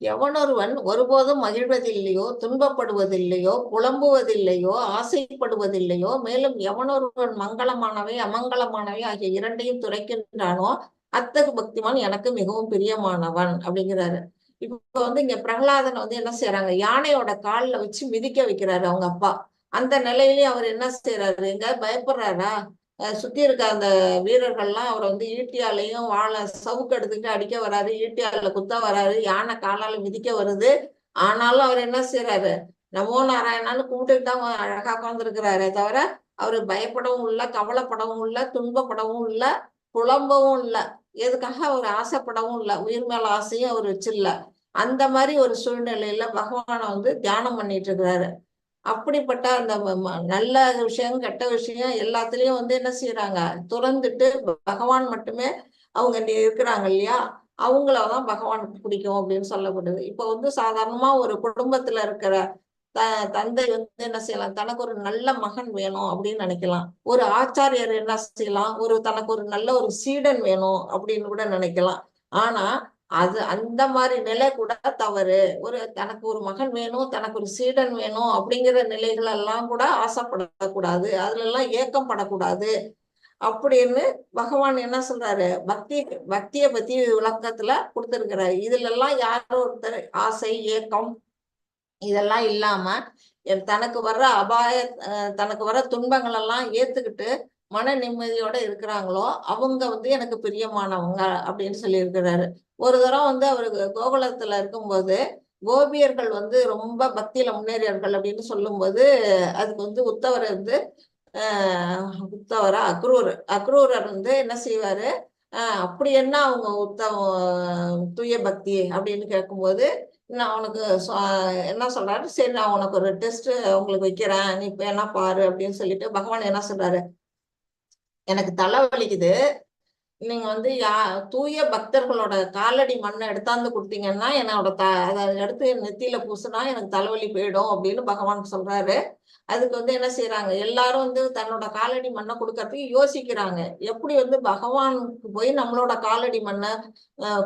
எவனொருவன் ஒருபோதும் மகிழ்வதில்லையோ, துன்பப்படுவதில்லையோ, புலம்புவதில்லையோ, ஆசைப்படுவதில்லையோ, மேலும் எவனொருவன் மங்களமானவை அமங்கலமானவை ஆகிய இரண்டையும் துரைக்கின்றானோ அத்தகு பக்திமான் எனக்கு மிகவும் பிரியமானவன் அப்படிங்கிறாரு. இப்ப வந்து இங்க பிரகலாதன் வந்து என்ன செய்யறாங்க, யானையோட கால்ல வச்சு மிதிக்க வைக்கிறாரு அவங்க அப்பா. அந்த நிலையிலயும் அவர் என்ன செய்யறாரு, எங்க பயப்படுறாரா, சுத்தி இருக்க அந்த வீரர்கள்லாம் அவரை வந்து ஈட்டியாலையும் வாழை சவுக்கு எடுத்துக்கிட்டு அடிக்க வராரு, ஈட்டியால குத்த வராரு, யானை காலால மிதிக்க வருது. ஆனாலும் அவர் என்ன செய்யறாரு, நமோ நாராயணான்னு கும்பிட்டுட்டு தான் அழகா உட்கார்ந்துருக்கிறாரே தவிர அவரு பயப்படவும் இல்லை, கவலைப்படவும் இல்லை, துன்பப்படவும் இல்லை, புலம்பவும் இல்லை, எதுக்காக அவர் ஆசைப்படவும் இல்லை, உயிர் மேல ஆசையும் அவர் வச்சிடல. அந்த மாதிரி ஒரு சூழ்நிலையில பகவானை வந்து தியானம் பண்ணிட்டு இருக்கிறாரு. அப்படிப்பட்ட அந்த நல்ல விஷயம் கெட்ட விஷயம் எல்லாத்துலயும் வந்து என்ன செய்யறாங்க, துறந்துட்டு பகவான் மட்டுமே அவங்க இருக்கிறாங்க இல்லையா, அவங்களதான் பகவானுக்கு பிடிக்கும் அப்படின்னு சொல்லப்படுது. இப்ப வந்து சாதாரணமா ஒரு குடும்பத்துல இருக்கிற தந்தை வந்து என்ன செய்யலாம், தனக்கு ஒரு நல்ல மகன் வேணும் அப்படின்னு நினைக்கலாம். ஒரு ஆச்சாரியர் என்ன செய்யலாம், தனக்கு ஒரு நல்ல ஒரு சீடன் வேணும் அப்படின்னு கூட நினைக்கலாம். ஆனா அது அந்த மாதிரி நிலை கூட தவறு. தனக்கு ஒரு மகன் வேணும், தனக்கு ஒரு சீடன் வேணும் அப்படிங்கிற நிலைகள் எல்லாம் கூட ஆசைப்படக்கூடாது, அதுல எல்லாம் ஏக்கம் படக்கூடாது அப்படின்னு பகவான் என்ன சொல்றாரு, பக்திய பத்தி விளக்கத்துல கொடுத்திருக்கிறாரு. இதுல எல்லாம் யாரோ ஒருத்தர் ஆசை ஏக்கம் இதெல்லாம் இல்லாம தனக்கு வர்ற தனக்கு வர்ற துன்பங்கள் எல்லாம் ஏத்துக்கிட்டு மன நிம்மதியோட இருக்கிறாங்களோ அவங்க வந்து எனக்கு பிரியமானவங்க அப்படின்னு சொல்லி இருக்கிறாரு. ஒரு தரம் வந்து அவருக்கு கோகுலத்துல இருக்கும்போது கோபியர்கள் வந்து ரொம்ப பக்தியில முன்னேறியவர்கள் அப்படின்னு சொல்லும்போது அதுக்கு வந்து உத்தவர் வந்து உத்தவரா அக்ரூரர் வந்து என்ன செய்வாரு, அப்படி என்ன அவங்க தூய பக்தி அப்படின்னு கேட்கும்போது நான் உனக்கு என்ன சொல்றாரு, சரி நான் உனக்கு ஒரு டெஸ்ட் உங்களுக்கு வைக்கிறேன், நீ இப்ப என்ன பாரு அப்படின்னு சொல்லிட்டு பகவான் என்ன சொல்றாரு, எனக்கு தலை வலிக்குது, நீங்க வந்து தூய பக்தர்களோட காலடி மண்ணை எடுத்தாந்து கொடுத்தீங்கன்னா என்னோட அதை எடுத்து நெத்தியில பூசுனா எனக்கு தலைவலி போயிடும் அப்படின்னு பகவான் சொல்றாரு. அதுக்கு வந்து என்ன செய்யறாங்க, எல்லாரும் வந்து தன்னோட காலடி மண்ணை கொடுக்கறதுக்கு யோசிக்கிறாங்க. எப்படி வந்து பகவானுக்கு போய் நம்மளோட காலடி மண்ணை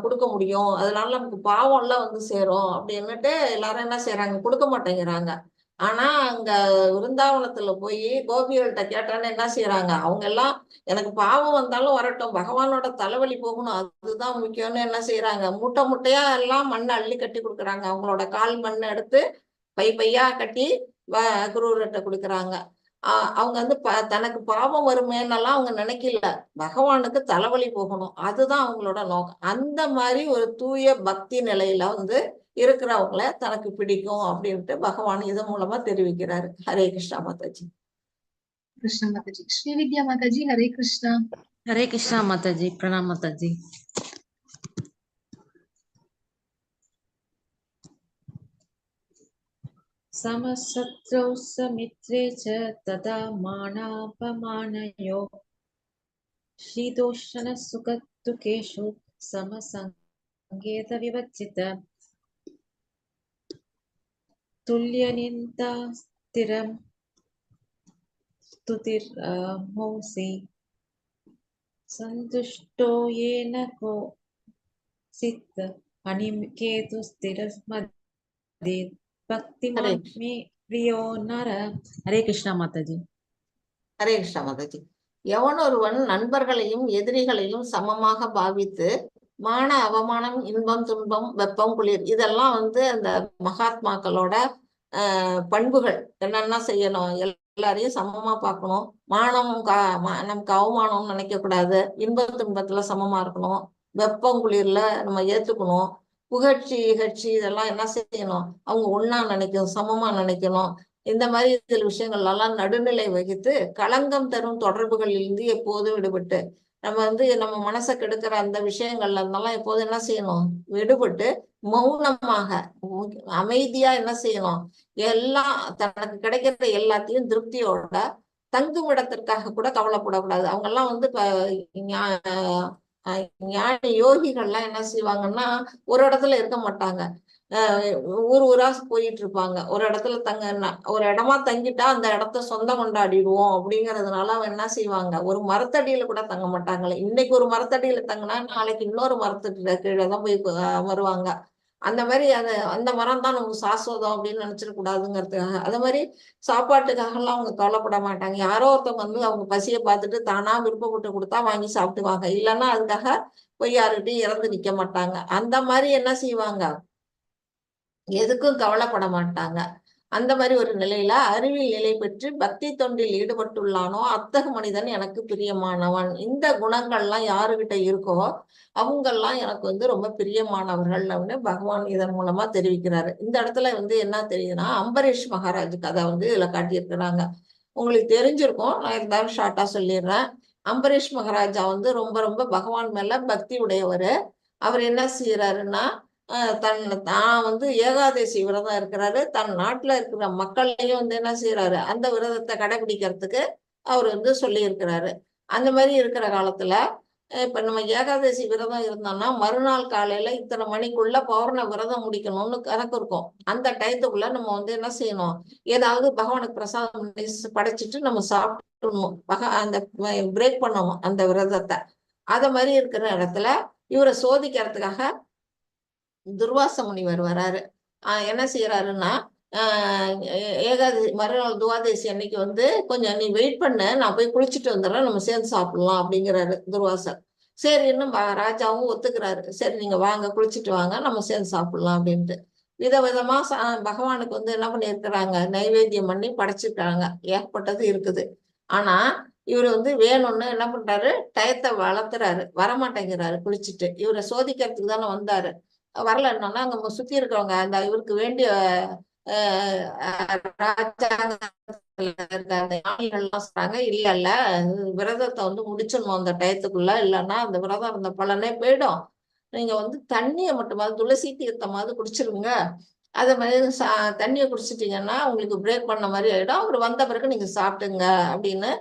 கொடுக்க முடியும், அதனால நமக்கு பாவம் எல்லாம் வந்து சேரும் அப்படின்னுட்டு எல்லாரும் என்ன செய்யறாங்க, கொடுக்க மாட்டேங்கிறாங்க. ஆனா அங்க விருந்தாவனத்துல போய் கோபிகள்கிட்ட கேட்டான்னு என்ன செய்யறாங்க, அவங்க எல்லாம் எனக்கு பாவம் வந்தாலும் வரட்டும், பகவானோட தலைவலி போகணும், அதுதான் முக்கியம்னு என்ன செய்யறாங்க, மூட்டை மூட்டையா எல்லாம் மண்ணை அள்ளி கட்டி கொடுக்குறாங்க. அவங்களோட கால் மண்ணை எடுத்து பை பையா கட்டி குருவர்கிட்ட கொடுக்குறாங்க. அவங்க வந்து தனக்கு பாவம் வருமேன்னெல்லாம் அவங்க நினைக்கல, பகவானுக்கு தலைவலி போகணும், அதுதான் அவங்களோட நோக்கம். அந்த மாதிரி ஒரு தூய பக்தி நிலையில வந்து இருக்கிறவங்கள தனக்கு பிடிக்கும் அப்படின்ட்டு பகவான் இதன் மூலமா தெரிவிக்கிறாரு. ஹரே கிருஷ்ணா மாதாஜி.
கிருஷ்ணா மாதாஜி. ஸ்ரீவித்யா மாதாஜி, ஹரே கிருஷ்ணா.
हरे कृष्णा माता जी, प्रणाम माता जी। समशत्रौ समित्रे च तदा मानापमानयो शीतोष्ण सुखदुःखेषु समसङ्गेत विवर्जित तुल्यनिन्दा स्थिरं स्तुतिर्मौसि संतुष्टो येन को सिद्ध अनिकेतु स्थिरमदे भक्तिमान् मे प्रियो नर। हरे कृष्णा माता जी।
ஹரே கிருஷ்ணா மாதாஜி. எவன் ஒருவன் நண்பர்களையும் எதிரிகளையும் சமமாக பாவித்து மான அவமானம், இன்பம் துன்பம், வெப்பம் குளிர், இதெல்லாம் வந்து அந்த மகாத்மாக்களோட பண்புகள். என்னென்ன செய்யணும், எல்லாரையும் சமமா பார்க்கணும், நமக்கு அவமானம் நினைக்க கூடாது, இன்ப துன்பத்துல சமமா இருக்கணும், வெப்பம் குளிர்ல நம்ம ஏத்துக்கணும், புகழ்ச்சி இகழ்ச்சி இதெல்லாம் என்ன செய்யணும், அவங்க ஒன்னா நினைக்கணும், சமமா நினைக்கணும். இந்த மாதிரி சில விஷயங்கள்லாம் நடுநிலை வகித்து களங்கம் தரும் தொடர்புகளில் இருந்து எப்போதும் விடுபட்டு நம்ம வந்து நம்ம மனசை கெடுக்கிற அந்த விஷயங்கள்ல இருந்தாலும் எப்போதும் என்ன செய்யணும், விடுபட்டு மௌனமாக அமைதியா என்ன செய்யணும், எல்லாம் தனக்கு கிடைக்கிற எல்லாத்தையும் திருப்தியோட தங்கும் இடத்திற்காக கூட கவலைப்படக்கூடாது. அவங்க எல்லாம் வந்து ஞானி யோகிகள்லாம் என்ன செய்வாங்கன்னா ஒரு இடத்துல இருக்க மாட்டாங்க, ஊரா போயிட்டு இருப்பாங்க. ஒரு இடத்துல ஒரு இடமா தங்கிட்டா அந்த இடத்த சொந்தம் கொண்டாடிடுவோம் அப்படிங்கறதுனால அவன் என்ன செய்வாங்க, ஒரு மரத்தடியில கூட தங்க மாட்டாங்களே. இன்னைக்கு ஒரு மரத்தடியில தங்கினா நாளைக்கு இன்னொரு மரத்தடியில கீழே தான் போய் வருவாங்க. அந்த மாதிரி அந்த மரம் தான் நமக்கு சாஸ்வதம் அப்படின்னு நினைச்சிடக்கூடாதுங்கிறதுக்காக அது மாதிரி சாப்பாட்டுக்காக எல்லாம் அவங்க கவலைப்பட மாட்டாங்க. யாரோ ஒருத்தவங்க வந்து அவங்க பசியை பார்த்துட்டு தானா விருப்பப்பட்டு கொடுத்தா வாங்கி சாப்பிட்டுவாங்க, இல்லைன்னா அதுக்காக போய் யாருக்கிட்டையும் இறந்து நிக்க மாட்டாங்க. அந்த மாதிரி என்ன செய்வாங்க, எதுக்கும் கவலைப்பட மாட்டாங்க. அந்த மாதிரி ஒரு நிலையில அறிவில் நிலை பெற்று பக்தி தொண்டில் ஈடுபட்டுள்ளானோ அத்தகு மனிதன் எனக்கு பிரியமானவன். இந்த குணங்கள்லாம் யாருகிட்ட இருக்கோ அவங்கெல்லாம் எனக்கு வந்து ரொம்ப பிரியமானவர்கள் அப்படின்னு பகவான் இதன் மூலமா தெரிவிக்கிறாரு. இந்த இடத்துல வந்து என்ன தெரியுதுன்னா, அம்பரீஷ் மகாராஜ் கதை வந்து இதுல காட்டியிருக்கிறாங்க. உங்களுக்கு தெரிஞ்சிருக்கும், நான் இருந்தாலும் ஷார்ட்டா சொல்லிடுறேன். அம்பரீஷ் மகாராஜா வந்து ரொம்ப ரொம்ப பகவான் மேல பக்தி உடையவர். அவர் என்ன செய்யறாருன்னா, தான் வந்து ஏகாதசி விரதம் இருக்கிறாரு, தன் நாட்டுல இருக்கிற மக்களையும் வந்து என்ன செய்யறாரு, அந்த விரதத்தை கடைபிடிக்கிறதுக்கு அவர் வந்து சொல்லி இருக்கிறாரு. அந்த மாதிரி இருக்கிற காலத்துல இப்ப நம்ம ஏகாதசி விரதம் இருந்தோம்னா மறுநாள் காலையில இத்தனை மணிக்குள்ள பௌர்ண விரதம் முடிக்கணும்னு கணக்கு இருக்கும். அந்த டயத்துக்குள்ள நம்ம வந்து என்ன செய்யணும், ஏதாவது பகவானுக்கு பிரசாதம் படைச்சிட்டு நம்ம சாப்பிடணும், அந்த பிரேக் பண்ணணும் அந்த விரதத்தை. அத மாதிரி இருக்கிற இடத்துல இவரை சோதிக்கிறதுக்காக துர்வாச முனிவர் வராரு. என்ன செய்யறாருன்னா, ஏகாதசி மறுநாள் துவாதசி அன்னைக்கு வந்து கொஞ்சம் நீ வெயிட் பண்ண, நான் போய் குளிச்சுட்டு வந்துடுறேன், நம்ம சேர்ந்து சாப்பிடலாம் அப்படிங்கிறாரு துர்வாசர். சரி, இன்னும் ராஜாவும் ஒத்துக்கிறாரு. சரி நீங்க வாங்க, குளிச்சுட்டு வாங்க, நம்ம சேர்ந்து சாப்பிடலாம் அப்படின்ட்டு விதவிதமா பகவானுக்கு வந்து என்ன பண்ணியிருக்கிறாங்க, நைவேத்தியம் பண்ணி படைச்சிருக்காங்க, ஏகப்பட்டது இருக்குது. ஆனா இவர் வந்து வேணும்னு என்ன பண்றாரு, டயத்தை வளர்த்துறாரு, வரமாட்டேங்கிறாரு குளிச்சுட்டு. இவரை சோதிக்கிறதுக்கு தானே வந்தாரு, வரலன்னா அங்க சுத்தி இருக்கிறவங்க அந்த இவருக்கு வேண்டிய சொல்றாங்க, இல்ல விரதத்தை வந்து முடிச்சிடணும் அந்த டயத்துக்குள்ள, இல்லைன்னா அந்த விரதம் இருந்த பலனே போயிடும், நீங்க வந்து தண்ணிய மட்டுமாவது துளசி தீர்த்தமாவது குடிச்சிருங்க, அதே மாதிரி தண்ணியை குடிச்சிட்டீங்கன்னா உங்களுக்கு பிரேக் பண்ண மாதிரி ஆயிடும், அவர் வந்த பிறகு நீங்க சாப்பிட்டுங்க அப்படின்னு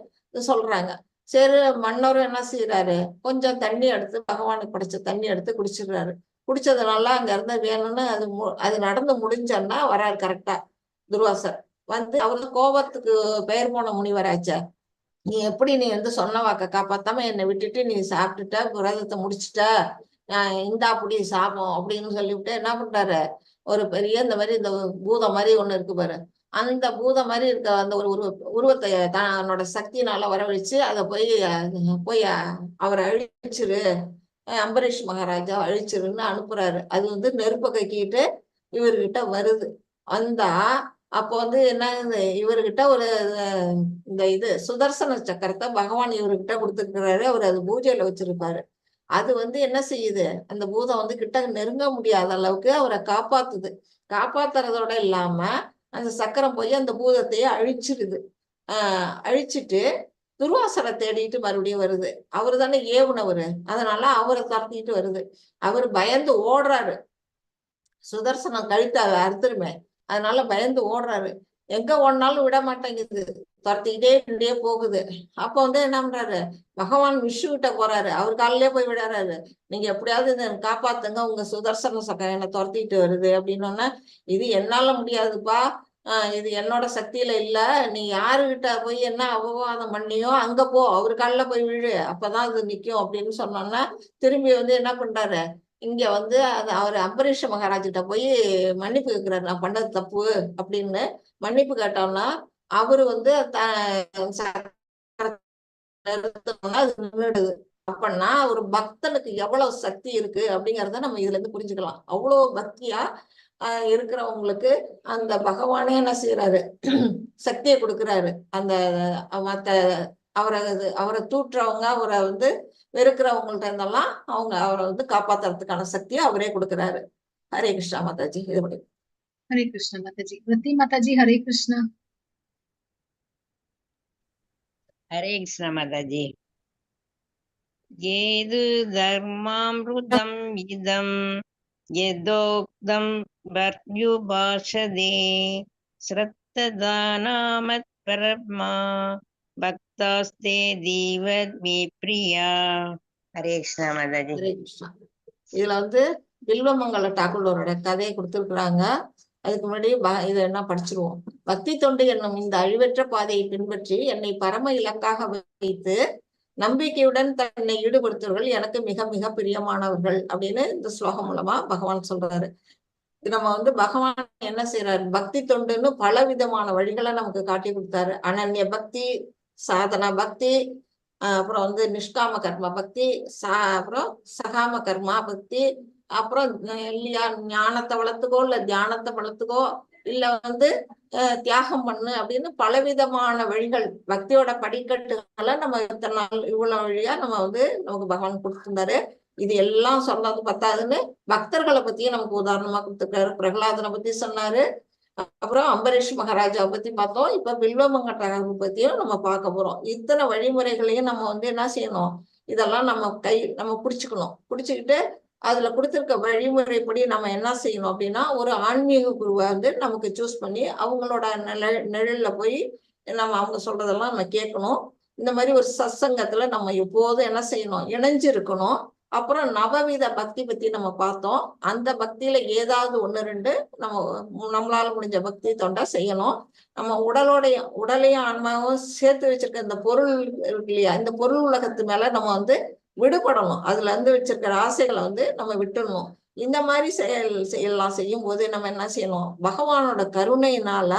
சொல்றாங்க. சரி, மன்னரும் என்ன செய்யறாரு, கொஞ்சம் தண்ணி எடுத்து பகவானுக்கு படைச்ச தண்ணி எடுத்து குடிச்சிடுறாரு. குடிச்சதுனால அங்க இருந்து வேணும்னு அது நடந்து முடிஞ்சோன்னா வராரு கரெக்டா துர்வாசர் வந்து. அவரு கோபத்துக்கு பெயர் போன முனிவராச்ச, நீ எப்படி நீ வந்து சொன்ன வாக்க காப்பாத்தாம என்னை விட்டுட்டு நீ சாப்பிட்டுட்ட, விரதத்தை முடிச்சுட்ட, இந்தா அப்படி சாபம் அப்படின்னு சொல்லிவிட்டு என்ன பண்றாரு, ஒரு பெரிய இந்த மாதிரி இந்த பூதம் மாதிரி ஒண்ணு இருக்கு பாரு, அந்த பூதம் மாதிரி இருக்க அந்த ஒரு உருவத்தை தன்னோட சக்தியினால வரவழைச்சு அதை போய் அவரை அழிச்சிரு, அம்பரீஷ் மகாராஜா அழிச்சிருன்னு அனுப்புறாரு. அது வந்து நெருப்ப கக்கிட்டு இவர்கிட்ட வருது. வந்தா அப்போ வந்து என்ன, இவர்கிட்ட ஒரு இந்த இது சுதர்சன சக்கரத்தை பகவான் இவர்கிட்ட கொடுத்துருக்கிறாரு. அவர் அது பூஜையில வச்சிருப்பாரு. அது வந்து என்ன செய்யுது, அந்த பூதம் வந்து கிட்ட நெருங்க முடியாத அளவுக்கு அவரை காப்பாத்துது. காப்பாத்துறதோட இல்லாம அந்த சக்கரம் போய் அந்த பூதத்தையே அழிச்சிருது. அழிச்சிட்டு துர்வாசரை தேடிட்டு மறுபடியும் வருது. அவரு தானே ஏவுனவரு, அதனால அவரை துரத்திட்டு வருது. அவர் பயந்து ஓடுறாரு, சுதர்சனம் கழுத்த அறுத்துருமே, அதனால பயந்து ஓடுறாரு. எங்க ஓடினாலும் விட மாட்டேங்குது, துரத்திக்கிட்டே போகுது. அப்ப வந்து என்ன பண்றாரு, பகவான் விஷ்ணு கிட்ட போறாரு, அவர் காலிலே போய் விடுறாரு, நீங்க எப்படியாவது இதை காப்பாத்துங்க, உங்க சுதர்சன சக்கரம் என்னை துரத்திட்டு வருது அப்படின்னோன்னா, இது என்னால முடியாதுப்பா, இது என்னோட சக்தியில இல்ல, நீ யாருகிட்ட போய் என்ன அபவாதம் பண்ணியோ அங்க போ, அவரு காலில போய் விழு, அப்பதான் அது நிக்கும் அப்படின்னு சொன்னோன்னா, திரும்பி வந்து என்ன பண்றாரு, இங்க வந்து அவர் அம்பரீஷ மகாராஜிட்ட போய் மன்னிப்பு கேட்கிறாரு, நான் பண்ணது தப்பு அப்படின்னு மன்னிப்பு கேட்டோம்னா அவரு வந்து அது நின்றுடுது. அப்படின்னா ஒரு பக்தனுக்கு எவ்வளவு சக்தி இருக்கு அப்படிங்கறத நம்ம இதுல இருந்து புரிஞ்சுக்கலாம். அவ்வளவு பக்தியா இருக்கிறவங்களுக்கு அந்த பகவானே என்ன செய்யறாரு, சக்தியை கொடுக்குறாரு. அந்த மத்த அவரை தூற்றுறவங்க, அவரை வந்து வெறுக்கிறவங்கள்ட்ட இருந்தெல்லாம் அவரை வந்து காப்பாத்துறதுக்கான சக்தியை அவரே கொடுக்குறாரு. ஹரே கிருஷ்ணா மாதாஜி. இது
हरे कृष्ण माताजी। वृत्ति माताजी हरे कृष्ण।
हरे कृष्ण माताजी। येदु धर्मामृतम् इदं यदोक्तं पर्युभाषते श्रद्धदानामत्परमा भक्तास्ते दीवद्मे प्रिया। हरे कृष्ण माताजी।
ஹரே கிருஷ்ணா. இதுல வந்து வில்வமங்கல டாக்கூரோட கதையை கொடுத்துருக்குறாங்க. அதுக்கு முன்னாடி இதை என்ன படிச்சிருவோம். பக்தி தொண்டு என்னும் இந்த அழிவற்ற பாதையை பின்பற்றி என்னை பரம இலக்காக வைத்து நம்பிக்கையுடன் தன்னை ஈடுபடுத்துவர்கள் எனக்கு மிக மிக பிரியமானவர்கள் அப்படின்னு இந்த ஸ்லோகம் மூலமா பகவான் சொல்றாரு. நம்ம வந்து பகவான் என்ன செய்யறாரு, பக்தி தொண்டுன்னு பல விதமான வழிகளை நமக்கு காட்டி கொடுத்தாரு. அனன்ய பக்தி, சாதனா பக்தி, அப்புறம் வந்து நிஷ்காம கர்ம பக்தி, அப்புறம் சகாம கர்மா பக்தி, அப்புறம் இல்லையா ஞானத்தை வளர்த்துக்கோ இல்ல தியானத்தை வளர்த்துக்கோ இல்ல வந்து தியாகம் பண்ணு அப்படின்னு பலவிதமான வழிகள், பக்தியோட படிக்கட்டுகளை நம்ம இத்தனை நாள் இவ்வளவு வழியா நம்ம வந்து நமக்கு பகவான் கொடுத்திருந்தாரு. இது எல்லாம் சொன்னது பத்தாதுன்னு பக்தர்களை பத்தியும் நமக்கு உதாரணமா கொடுத்துருக்காரு. பிரகலாதனை பத்தி சொன்னாரு, அப்புறம் அம்பரீஷ் மகாராஜாவை பத்தி பார்த்தோம், இப்ப பில்வமங்கட்டாவை பத்தியும் நம்ம பார்க்க போறோம். இத்தனை வழிமுறைகளையும் நம்ம வந்து என்ன செய்யணும், இதெல்லாம் நம்ம பிடிச்சுக்கணும். பிடிச்சுக்கிட்டு அதுல கொடுத்திருக்க வழிமுறைப்படி நம்ம என்ன செய்யணும் அப்படின்னா, ஒரு ஆன்மீக குருவை வந்து நமக்கு சூஸ் பண்ணி அவங்களோட நிழல்ல போய் நம்ம அவங்க சொல்றதெல்லாம் நம்ம கேட்கணும். இந்த மாதிரி ஒரு சத்சங்கத்துல நம்ம எப்போதும் என்ன செய்யணும், இணைஞ்சிருக்கணும். அப்புறம் நவவித பக்தி பத்தி நம்ம பார்த்தோம். அந்த பக்தியில ஏதாவது ஒண்ணு ரெண்டு நம்மளால முடிஞ்ச பக்தி தொண்டை செய்யணும். நம்ம உடலையும் ஆன்மாவும் சேர்த்து வச்சிருக்க இந்த பொருள் இருக்கு இல்லையா, இந்த பொருள் உலகத்து மேல நம்ம வந்து விடுபடணும். அதுல இருந்து வச்சிருக்கிற ஆசைகளை வந்து நம்ம விட்டுடணும். இந்த மாதிரி செயல்லாம் செய்யும் போது நம்ம என்ன செய்யணும், பகவானோட கருணையினால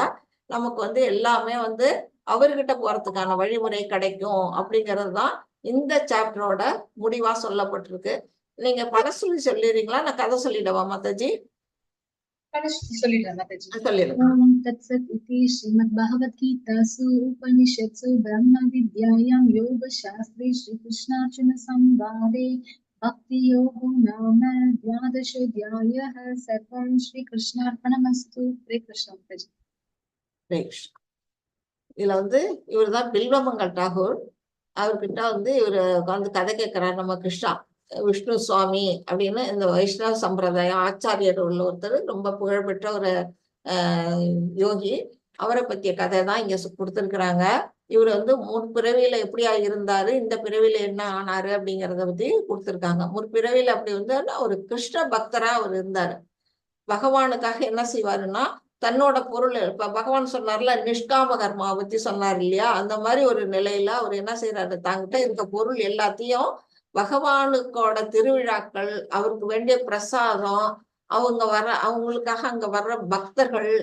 நமக்கு வந்து எல்லாமே வந்து அவர்கிட்ட போறதுக்கான வழிமுறை கிடைக்கும் அப்படிங்கிறது தான் இந்த சாப்டரோட முடிவா சொல்லப்பட்டிருக்கு. நீங்க படசுலி சொல்லிடுறீங்களா, நான் கதை சொல்லிடவா மாதாஜி?
ओम तत्सत् इति श्रीमद्भगवद्गीतासु उपनिषत्सु ब्रह्मविद्यायां योगशास्त्रे श्रीकृष्णार्जुन संवादे भक्तियोगो नाम द्वादशोऽध्यायः। सर्वं श्रीकृष्णार्पणमस्तु। हरे कृष्ण माताजी।
ஹரே கிருஷ்ணா. இதுல வந்து இவர் தான் பில்வமங்கல் டாகூர். அவர்கிட்ட வந்து இவர் வந்து கதை கேட்கிறார். நம்ம கிருஷ்ணா விஷ்ணு சுவாமி அப்படின்னு இந்த வைஷ்ணவ சம்பிரதாயம் ஆச்சாரியர் உள்ள ஒருத்தர், ரொம்ப புகழ்பெற்ற ஒரு யோகி. அவரை பத்திய கதை தான் இங்க கொடுத்துருக்குறாங்க. இவர் வந்து முற்பிறவியில எப்படியா இருந்தாரு, இந்த பிறவியில என்ன ஆனாரு அப்படிங்கிறத பத்தி கொடுத்துருக்காங்க. முற்பிறவியில அப்படி வந்து ஒரு கிருஷ்ண பக்தரா அவர் இருந்தாரு. பகவானுக்காக என்ன செய்வாருன்னா, தன்னோட பொருள் இப்ப பகவான் சொன்னார்ல, நிஷ்காம கர்மாவை பத்தி சொன்னார் இல்லையா, அந்த மாதிரி ஒரு நிலையில அவர் என்ன செய்யறாரு, தாங்கிட்ட இருக்க பொருள் எல்லாத்தையும் பகவானுக்கோட திருவிழாக்கள், அவருக்கு வேண்டிய பிரசாதம், அவங்களுக்காக அங்க வர்ற பக்தர்கள்,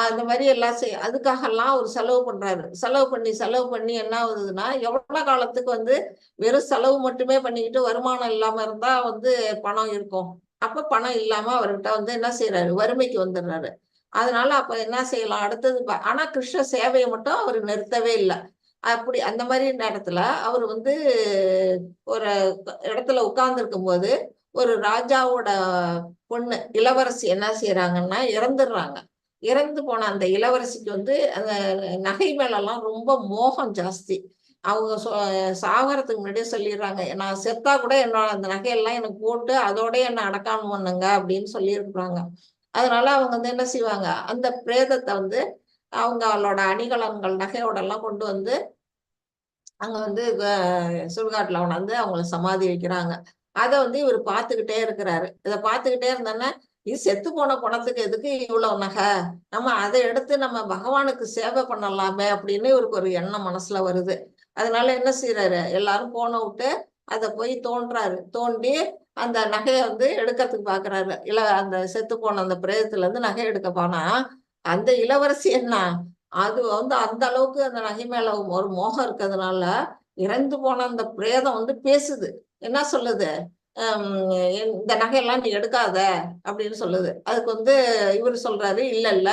அந்த மாதிரி எல்லாம் அதுக்காக எல்லாம் அவர் செலவு பண்றாரு. செலவு பண்ணி என்ன ஆகுதுன்னா, எவ்வளவு காலத்துக்கு வந்து வெறும் செலவு மட்டுமே பண்ணிக்கிட்டு வருமானம் இல்லாம இருந்தா வந்து பணம் இருக்கும். அப்ப பணம் இல்லாம அவர்கிட்ட வந்து என்ன செய்யறாரு, வறுமைக்கு வந்துடுறாரு. அதனால அப்ப என்ன செய்யலாம் அடுத்தது, ஆனா கிருஷ்ண சேவையை மட்டும் அவர் நிறுத்தவே இல்லை. அப்படி அந்த மாதிரி நேரத்துல அவர் வந்து ஒரு இடத்துல உட்கார்ந்து இருக்கும் போது ஒரு ராஜாவோட பொண்ணு இளவரசி என்ன செய்யறாங்கன்னா இறந்துடுறாங்க. இறந்து போன அந்த இளவரசிக்கு வந்து அந்த நகை மேலெல்லாம் ரொம்ப மோகம் ஜாஸ்தி. அவங்க சாகறதுக்கு முன்னாடியே சொல்லிடுறாங்க, நான் செத்தா கூட என்னோட அந்த நகையெல்லாம் எனக்கு போட்டு அதோட என்ன அடக்காம பண்ணுங்க அப்படின்னு சொல்லியிருக்கிறாங்க. அதனால அவங்க வந்து என்ன செய்வாங்க, அந்த பிரேதத்தை வந்து அவங்களோட அணிகலன்கள் நகையோட எல்லாம் கொண்டு வந்து அங்க வந்து சுடுகாட்டுல கொண்டாந்து அவங்கள சமாதி வைக்கிறாங்க. அதை வந்து இவர் பார்த்துக்கிட்டே இருக்கிறாரு. இதை பார்த்துக்கிட்டே இருந்தோன்னா, இது செத்து போன பணத்துக்கு எதுக்கு இவ்வளவு நகை, நம்ம அதை எடுத்து நம்ம பகவானுக்கு சேவை பண்ணலாமே அப்படின்னு இவருக்கு ஒரு எண்ணம் மனசுல வருது. அதனால என்ன செய்யறாரு, எல்லாரும் போன விட்டு அதை போய் தோன்றாரு. தோண்டி அந்த நகையை வந்து எடுக்கிறதுக்கு பாக்குறாரு. அந்த செத்து போன அந்த பிரேதத்துல இருந்து நகை எடுக்க போனா, அந்த இளவரசி என்ன, அது வந்து அந்த அளவுக்கு அந்த நகை மேல ஒரு மோகம் இருக்கிறதுனால இறந்து போன அந்த பிரேதம் வந்து பேசுது. என்ன சொல்லுது, இந்த நகையெல்லாம் நீ எடுக்காத அப்படின்னு சொல்லுது. அதுக்கு வந்து இவரு சொல்றாரு, இல்ல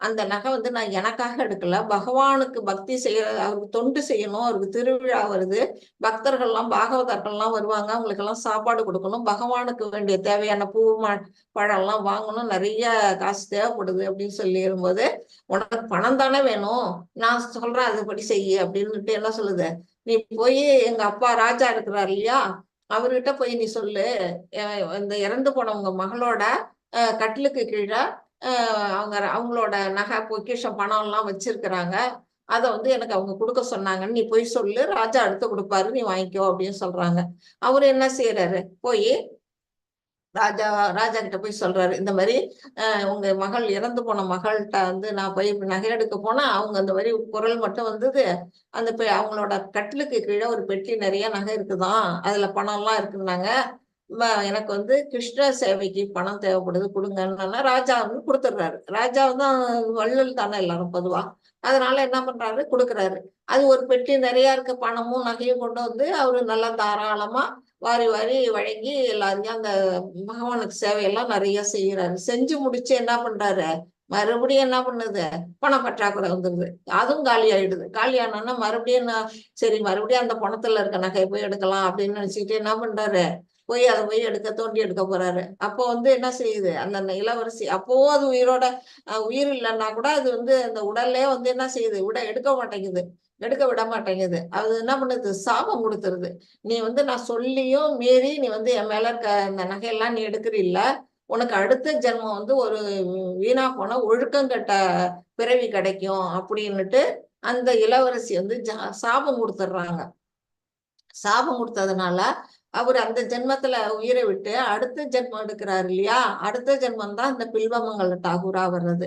அந்த நகை வந்து நான் எனக்காக எடுக்கல, பகவானுக்கு பக்தி செய்ய, அவருக்கு தொண்டு செய்யணும், அவருக்கு திருவிழா வருது, பக்தர்கள்லாம் பாகவதர்கள்லாம் வருவாங்க, அவங்களுக்கு எல்லாம் சாப்பாடு கொடுக்கணும், பகவானுக்கு வேண்டிய தேவையான பூ பழம் எல்லாம் வாங்கணும், நிறைய காசு தேவைப்படுது அப்படின்னு சொல்லிடும்போது, உனக்கு பணம் தானே வேணும், நான் சொல்றேன் அதுபடி செய்ய அப்படின்னுட்டு என்ன சொல்லுது, நீ போய் எங்க அப்பா ராஜா இருக்கிறார் இல்லையா, அவர்கிட்ட போய் நீ சொல்லு, இந்த இறந்து போனவங்க மகளோட கட்டிலுக்கு கீழே அவங்களோட நகை பொக்கிஷம் பணம் எல்லாம் வச்சிருக்கிறாங்க, அதை வந்து எனக்கு அவங்க கொடுக்க சொன்னாங்கன்னு நீ போய் சொல்லு, ராஜா அடுத்து கொடுப்பாரு, நீ வாங்கிக்கோ அப்படின்னு சொல்றாங்க. அவரு என்ன செய்யறாரு, போய் ராஜா கிட்ட போய் சொல்றாரு, இந்த மாதிரி உங்க மகள் இறந்து போன மகள்கிட்ட வந்து நான் போய் நகை எடுக்க போனா அவங்க அந்த மாதிரி குரல் மட்டும் வந்தது, அந்த அவங்களோட கட்டிலுக்கு கீழே ஒரு பெட்டி நிறைய நகை இருக்குதான், அதுல பணம் எல்லாம் இருக்குன்னாங்க, எனக்கு வந்து கிருஷ்ண சேவைக்கு பணம் தேவைப்படுது கொடுங்கன்னா ராஜா வந்து கொடுத்துடுறாரு. ராஜா வந்து வள்ளல் தானே எல்லாரும் பொதுவா, அதனால என்ன பண்றாரு, கொடுக்குறாரு. அது ஒரு பெட்டி நிறைய இருக்க பணமும் நகையும் கொண்டு வந்து அவரு நல்லா தாராளமா வாரி வாரி வழங்கி எல்லாரையும் அந்த பகவானுக்கு சேவையெல்லாம் நிறைய செய்யறாரு. செஞ்சு முடிச்சு என்ன பண்றாரு, மறுபடியும் என்ன பண்ணுது, பண பற்றாக்குறை வந்துருது, அதுவும் காலி ஆயிடுது. காலி ஆனோன்னா மறுபடியும் சரி மறுபடியும் அந்த பணத்துல இருக்க நகையை போய் எடுக்கலாம் அப்படின்னு நினைச்சுக்கிட்டு என்ன பண்றாரு, போய் அதை போய் தோண்டி எடுக்க போறாரு. அப்போ வந்து என்ன செய்யுது, அந்த இளவரசி அப்பவும் அது உயிர் இல்லைன்னா கூட அது வந்து அந்த உடல்லே வந்து என்ன செய்யுது, எடுக்க விட மாட்டேங்குது. அது என்ன பண்ணுது, சாபம் கொடுத்துருது. நீ வந்து நான் சொல்லியும் மீறி நீ வந்து என் மேல இருக்க அந்த நகையெல்லாம் நீ எடுக்கிறீல்ல, உனக்கு அடுத்த ஜென்மம் வந்து ஒரு வீணா போன ஒழுக்கம் கெட்ட பிறவி கிடைக்கும் அப்படின்னுட்டு அந்த இளவரசி வந்து சாபம் கொடுத்துடுறாங்க. சாபம் கொடுத்ததுனால அவர் அந்த ஜென்மத்துல உயிரை விட்டு அடுத்த ஜென்மம் எடுக்கிறாரு இல்லையா, அடுத்த ஜென்மம் தான் இந்த பில்வமங்கல டாகூரா வர்றது.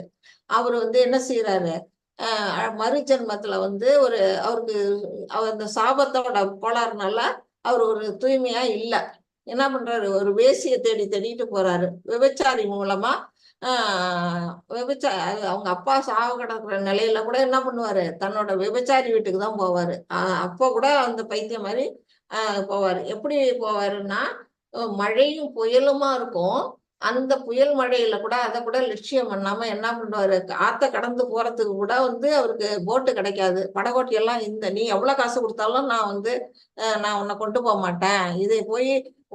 அவர் வந்து என்ன செய்யறாரு, மறு ஜென்மத்துல வந்து அவருக்கு அந்த சாபத்தோட கோளாறுனால அவர் ஒரு தூய்மையா இல்ல, என்ன பண்றாரு, ஒரு வேசியை தேடிட்டு போறாரு. விபச்சாரி மூலமா அவங்க அப்பா சாவு கிடக்குற நிலையில கூட என்ன பண்ணுவாரு, தன்னோட விபச்சாரி வீட்டுக்கு தான் போவாரு. அப்போ கூட அந்த பைத்தியம் மாதிரி போவாரு. எப்படி போவாருன்னா, மழையும் புயலுமா இருக்கும், அந்த புயல் மழையில கூட அதை கூட லட்சியம் பண்ணாம என்ன பண்ணுவாரு, ஆத்த கடந்து போறதுக்கு கூட வந்து அவருக்கு போட்டு கிடைக்காது. படகோட்டி எல்லாம் நீ எவ்வளவு காசு கொடுத்தாலும் நான் வந்து நான் உன்னை கொண்டு போக மாட்டேன், இதை போய்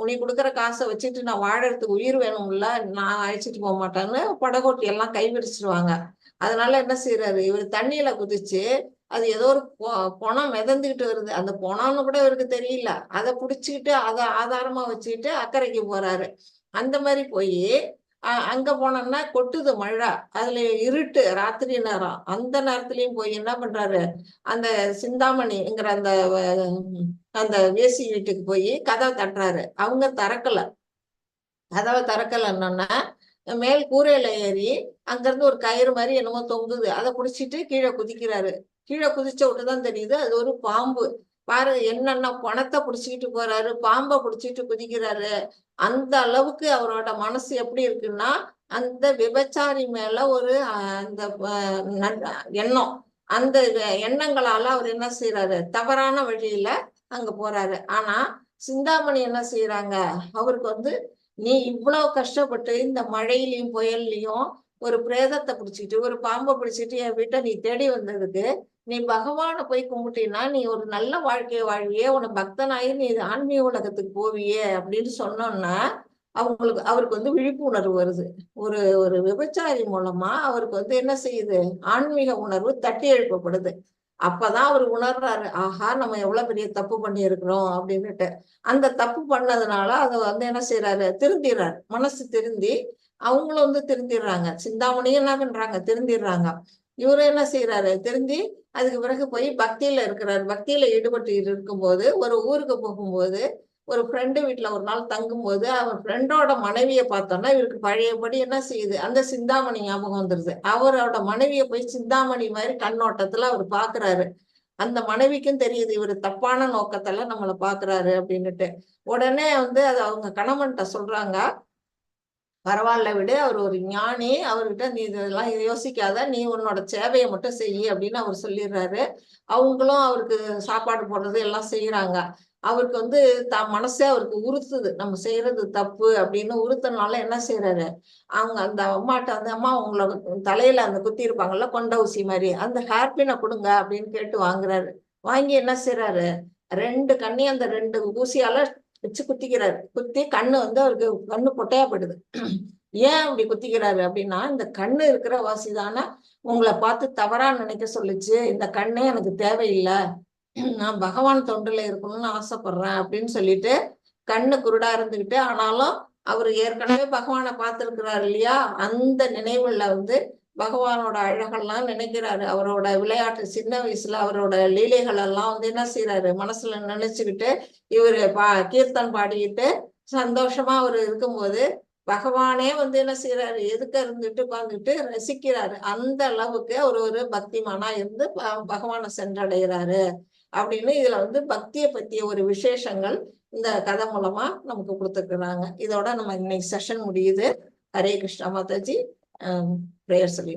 நீ கொடுக்குற காசை வச்சுட்டு நான் வாழறதுக்கு உயிர் வேணும்ல, நான் அழைச்சிட்டு போக மாட்டேன்னு படகோட்டி எல்லாம் கைவிரிச்சிருவாங்க. அதனால என்ன செய்யறாரு, இவர் தண்ணியில குதிச்சு அது ஏதோ ஒரு பொணம் மிதந்துகிட்டு வருது, அந்த பொணம்னு கூட இவருக்கு தெரியல, அதை புடிச்சுக்கிட்டு அதை ஆதாரமா வச்சுக்கிட்டு அக்கறைக்கு போறாரு. அந்த மாதிரி போய் அங்க போனோம்னா கொட்டுது மழை, அதுல இருட்டு, ராத்திரி நேரம். அந்த நேரத்துலயும் போய் என்ன பண்றாரு, அந்த சிந்தாமணிங்கிற அந்த வேசி வீட்டுக்கு போய் கதவை தட்டுறாரு. அவங்க திறக்கல. கதவை திறக்கலன்னா மேல் கூரையில ஏறி அங்கிருந்து ஒரு கயிறு மாதிரி என்னமோ தொங்குது, அதை பிடிச்சிட்டு கீழே குதிக்கிறாரு. கீழே குதிச்ச விட்டுதான் தெரியுது அது ஒரு பாம்பு. பாரு, என்னென்ன பணத்தை பிடிச்சிக்கிட்டு போறாரு, பாம்பை பிடிச்சிட்டு குதிக்கிறாரு. அந்த அளவுக்கு அவரோட மனசு எப்படி இருக்குன்னா, அந்த விபச்சாரி மேல ஒரு அந்த எண்ணம், அந்த எண்ணங்களால அவர் என்ன செய்யறாரு, தவறான வழியில அங்க போறாரு. ஆனா சிந்தாமணி என்ன செய்யறாங்க, அவருக்கு நீ இவ்வளவு கஷ்டப்பட்டு இந்த மழையிலையும் புயல்லையும் ஒரு பிரேதத்தை பிடிச்சிட்டு ஒரு பாம்பை பிடிச்சிட்டு என் வீட்டை நீ தேடி வந்ததுக்கு நீ பகவானை போய் கும்பிட்டீன்னா நீ ஒரு நல்ல வாழ்க்கையை வாழ்வியே, உன பக்தனாயி நீ ஆன்மீக உலகத்துக்கு போவியே அப்படின்னு சொன்னோன்னா அவருக்கு விழிப்புணர்வு வருது. ஒரு விபச்சாரி மூலமா அவருக்கு என்ன செய்யுது, ஆன்மீக உணர்வு தட்டி எழுப்பப்படுது. அப்பதான் அவர் உணர்றாரு, ஆஹா நம்ம எவ்வளவு பெரிய தப்பு பண்ணி இருக்கிறோம் அப்படின்னுட்டு. அந்த தப்பு பண்ணதுனால அதை என்ன செய்யறாரு, திருந்திடுறாரு. மனசு திருந்தி அவங்களும் திருந்திடுறாங்க. சிந்தாமணியும் என்ன பண்றாங்க, திருந்திடுறாங்க. இவரும் என்ன செய்யறாரு, திருந்தி அதுக்கு பிறகு போய் பக்தியில இருக்கிறாரு. பக்தியில ஈடுபட்டு இருக்கும்போது ஒரு ஊருக்கு போகும்போது ஒரு ஃப்ரெண்டு வீட்டுல ஒரு நாள் தங்கும்போது அவர் ஃப்ரெண்டோட மனைவியை பார்த்தோன்னா இவருக்கு பழையபடி என்ன செய்யுது, அந்த சிந்தாமணி ஞாபகம் வந்துருது. அவரோட மனைவியை போய் சிந்தாமணி மாதிரி கண்ணோட்டத்துல அவர் பாக்குறாரு. அந்த மனைவிக்கும் தெரியுது இவர் தப்பான நோக்கத்துல நம்மளை பாக்குறாரு அப்படின்னுட்டு. உடனே அது அவங்க கணவன்கிட்ட சொல்றாங்க, பரவாயில்ல விடு, அவர் ஒரு ஞானி, அவர்கிட்ட நீ இதெல்லாம் யோசிக்காத, நீ உன்னோட சேவையை மட்டும் செய்யி அப்படின்னு அவர் சொல்லிடுறாரு. அவங்களும் அவருக்கு சாப்பாடு போடுறது எல்லாம் செய்யறாங்க. அவருக்கு மனசே அவருக்கு உறுத்துது, நம்ம செய்யறது தப்பு அப்படின்னு உறுத்தனால என்ன செய்யறாரு, அவங்க அந்த அம்மாட்ட அம்மா உங்களோட தலையில அந்த குத்தி இருப்பாங்கல்ல கொண்ட ஊசி மாதிரி, அந்த ஹேர்பினை கொடுங்க அப்படின்னு கேட்டு வாங்குறாரு. வாங்கி என்ன செய்யறாரு, 2 கண்ணையும் அந்த 2 ஊசியால வச்சு குத்திக்கிறாரு. குத்தி கண்ணு அவருக்கு கண்ணு பொட்டையா போயிடுது. ஏன் அப்படி குத்திக்கிறாரு அப்படின்னா, இந்த கண்ணு இருக்கிற வாசிதானே உங்களை பார்த்து தவறா நினைக்க சொல்லுச்சு, இந்த கண்ணே எனக்கு தேவையில்லை, நான் பகவான் தொண்டுல இருக்கணும்னு ஆசைப்படுறேன் அப்படின்னு சொல்லிட்டு கண்ணு குருடா இருந்துகிட்டு, ஆனாலும் அவர் ஏற்கனவே பகவானை பார்த்திருக்கிறாரு இல்லையா, அந்த நினைவுல பகவானோட அழகெல்லாம் நினைக்கிறாரு. அவரோட விளையாட்டு சின்ன வயசுல அவரோட லீலைகள் எல்லாம் என்ன செய்யறாரு, மனசுல நினைச்சுக்கிட்டு இவரு கீர்த்தன் பாடிக்கிட்டு சந்தோஷமா அவர் இருக்கும்போது பகவானே என்ன செய்யறாரு, எதுக்க இருந்துட்டு உட்கார்ந்துட்டு ரசிக்கிறாரு. அந்த அளவுக்கு ஒரு பக்திமானா இருந்து பகவானை சென்றடைகிறாரு அப்படின்னு இதுல பக்தியை பத்திய ஒரு விசேஷங்கள் இந்த கதை மூலமா நமக்கு கொடுத்துருக்குறாங்க. இதோட நம்ம இன்னைக்கு செஷன் முடியுது. ஹரே கிருஷ்ணா மாதாஜி. பிரேயர் சொல்லி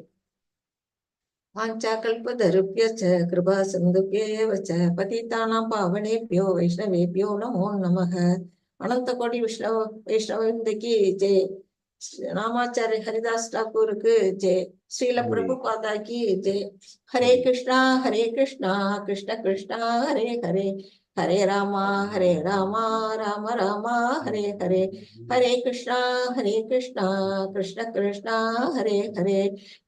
வாஞ்சா கல்பதருப்யச்ச கிருபா சிந்துப்யேவ ச பதிதானாம் பாவனேப்யோ வைஷ்ணவேப்யோ நமோ நமः. அனந்த கோடி வைஷ்ணவந்தகி ஜெய். ராமாச்சாரிய ஹரிதாஸ் டாக்கூருக்கு ஜெய். ஸ்ரீல பிரபுபாதா கி ஜெய். ஹரே கிருஷ்ணா கிருஷ்ண கிருஷ்ணா ஹரே ஹரே, ஹரே ராமா ராம ராமா ஹரே ஹரே, ஹரே கிருஷ்ணா கிருஷ்ண கிருஷ்ணா ஹரே ஹரே,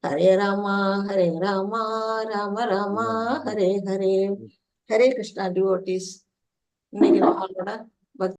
ஹரே ராமா ராம ராமா ஹரே ஹரே. ஹரே கிருஷ்ணா டிவோட்டீஸ். இன்னைக்கு நம்மளோட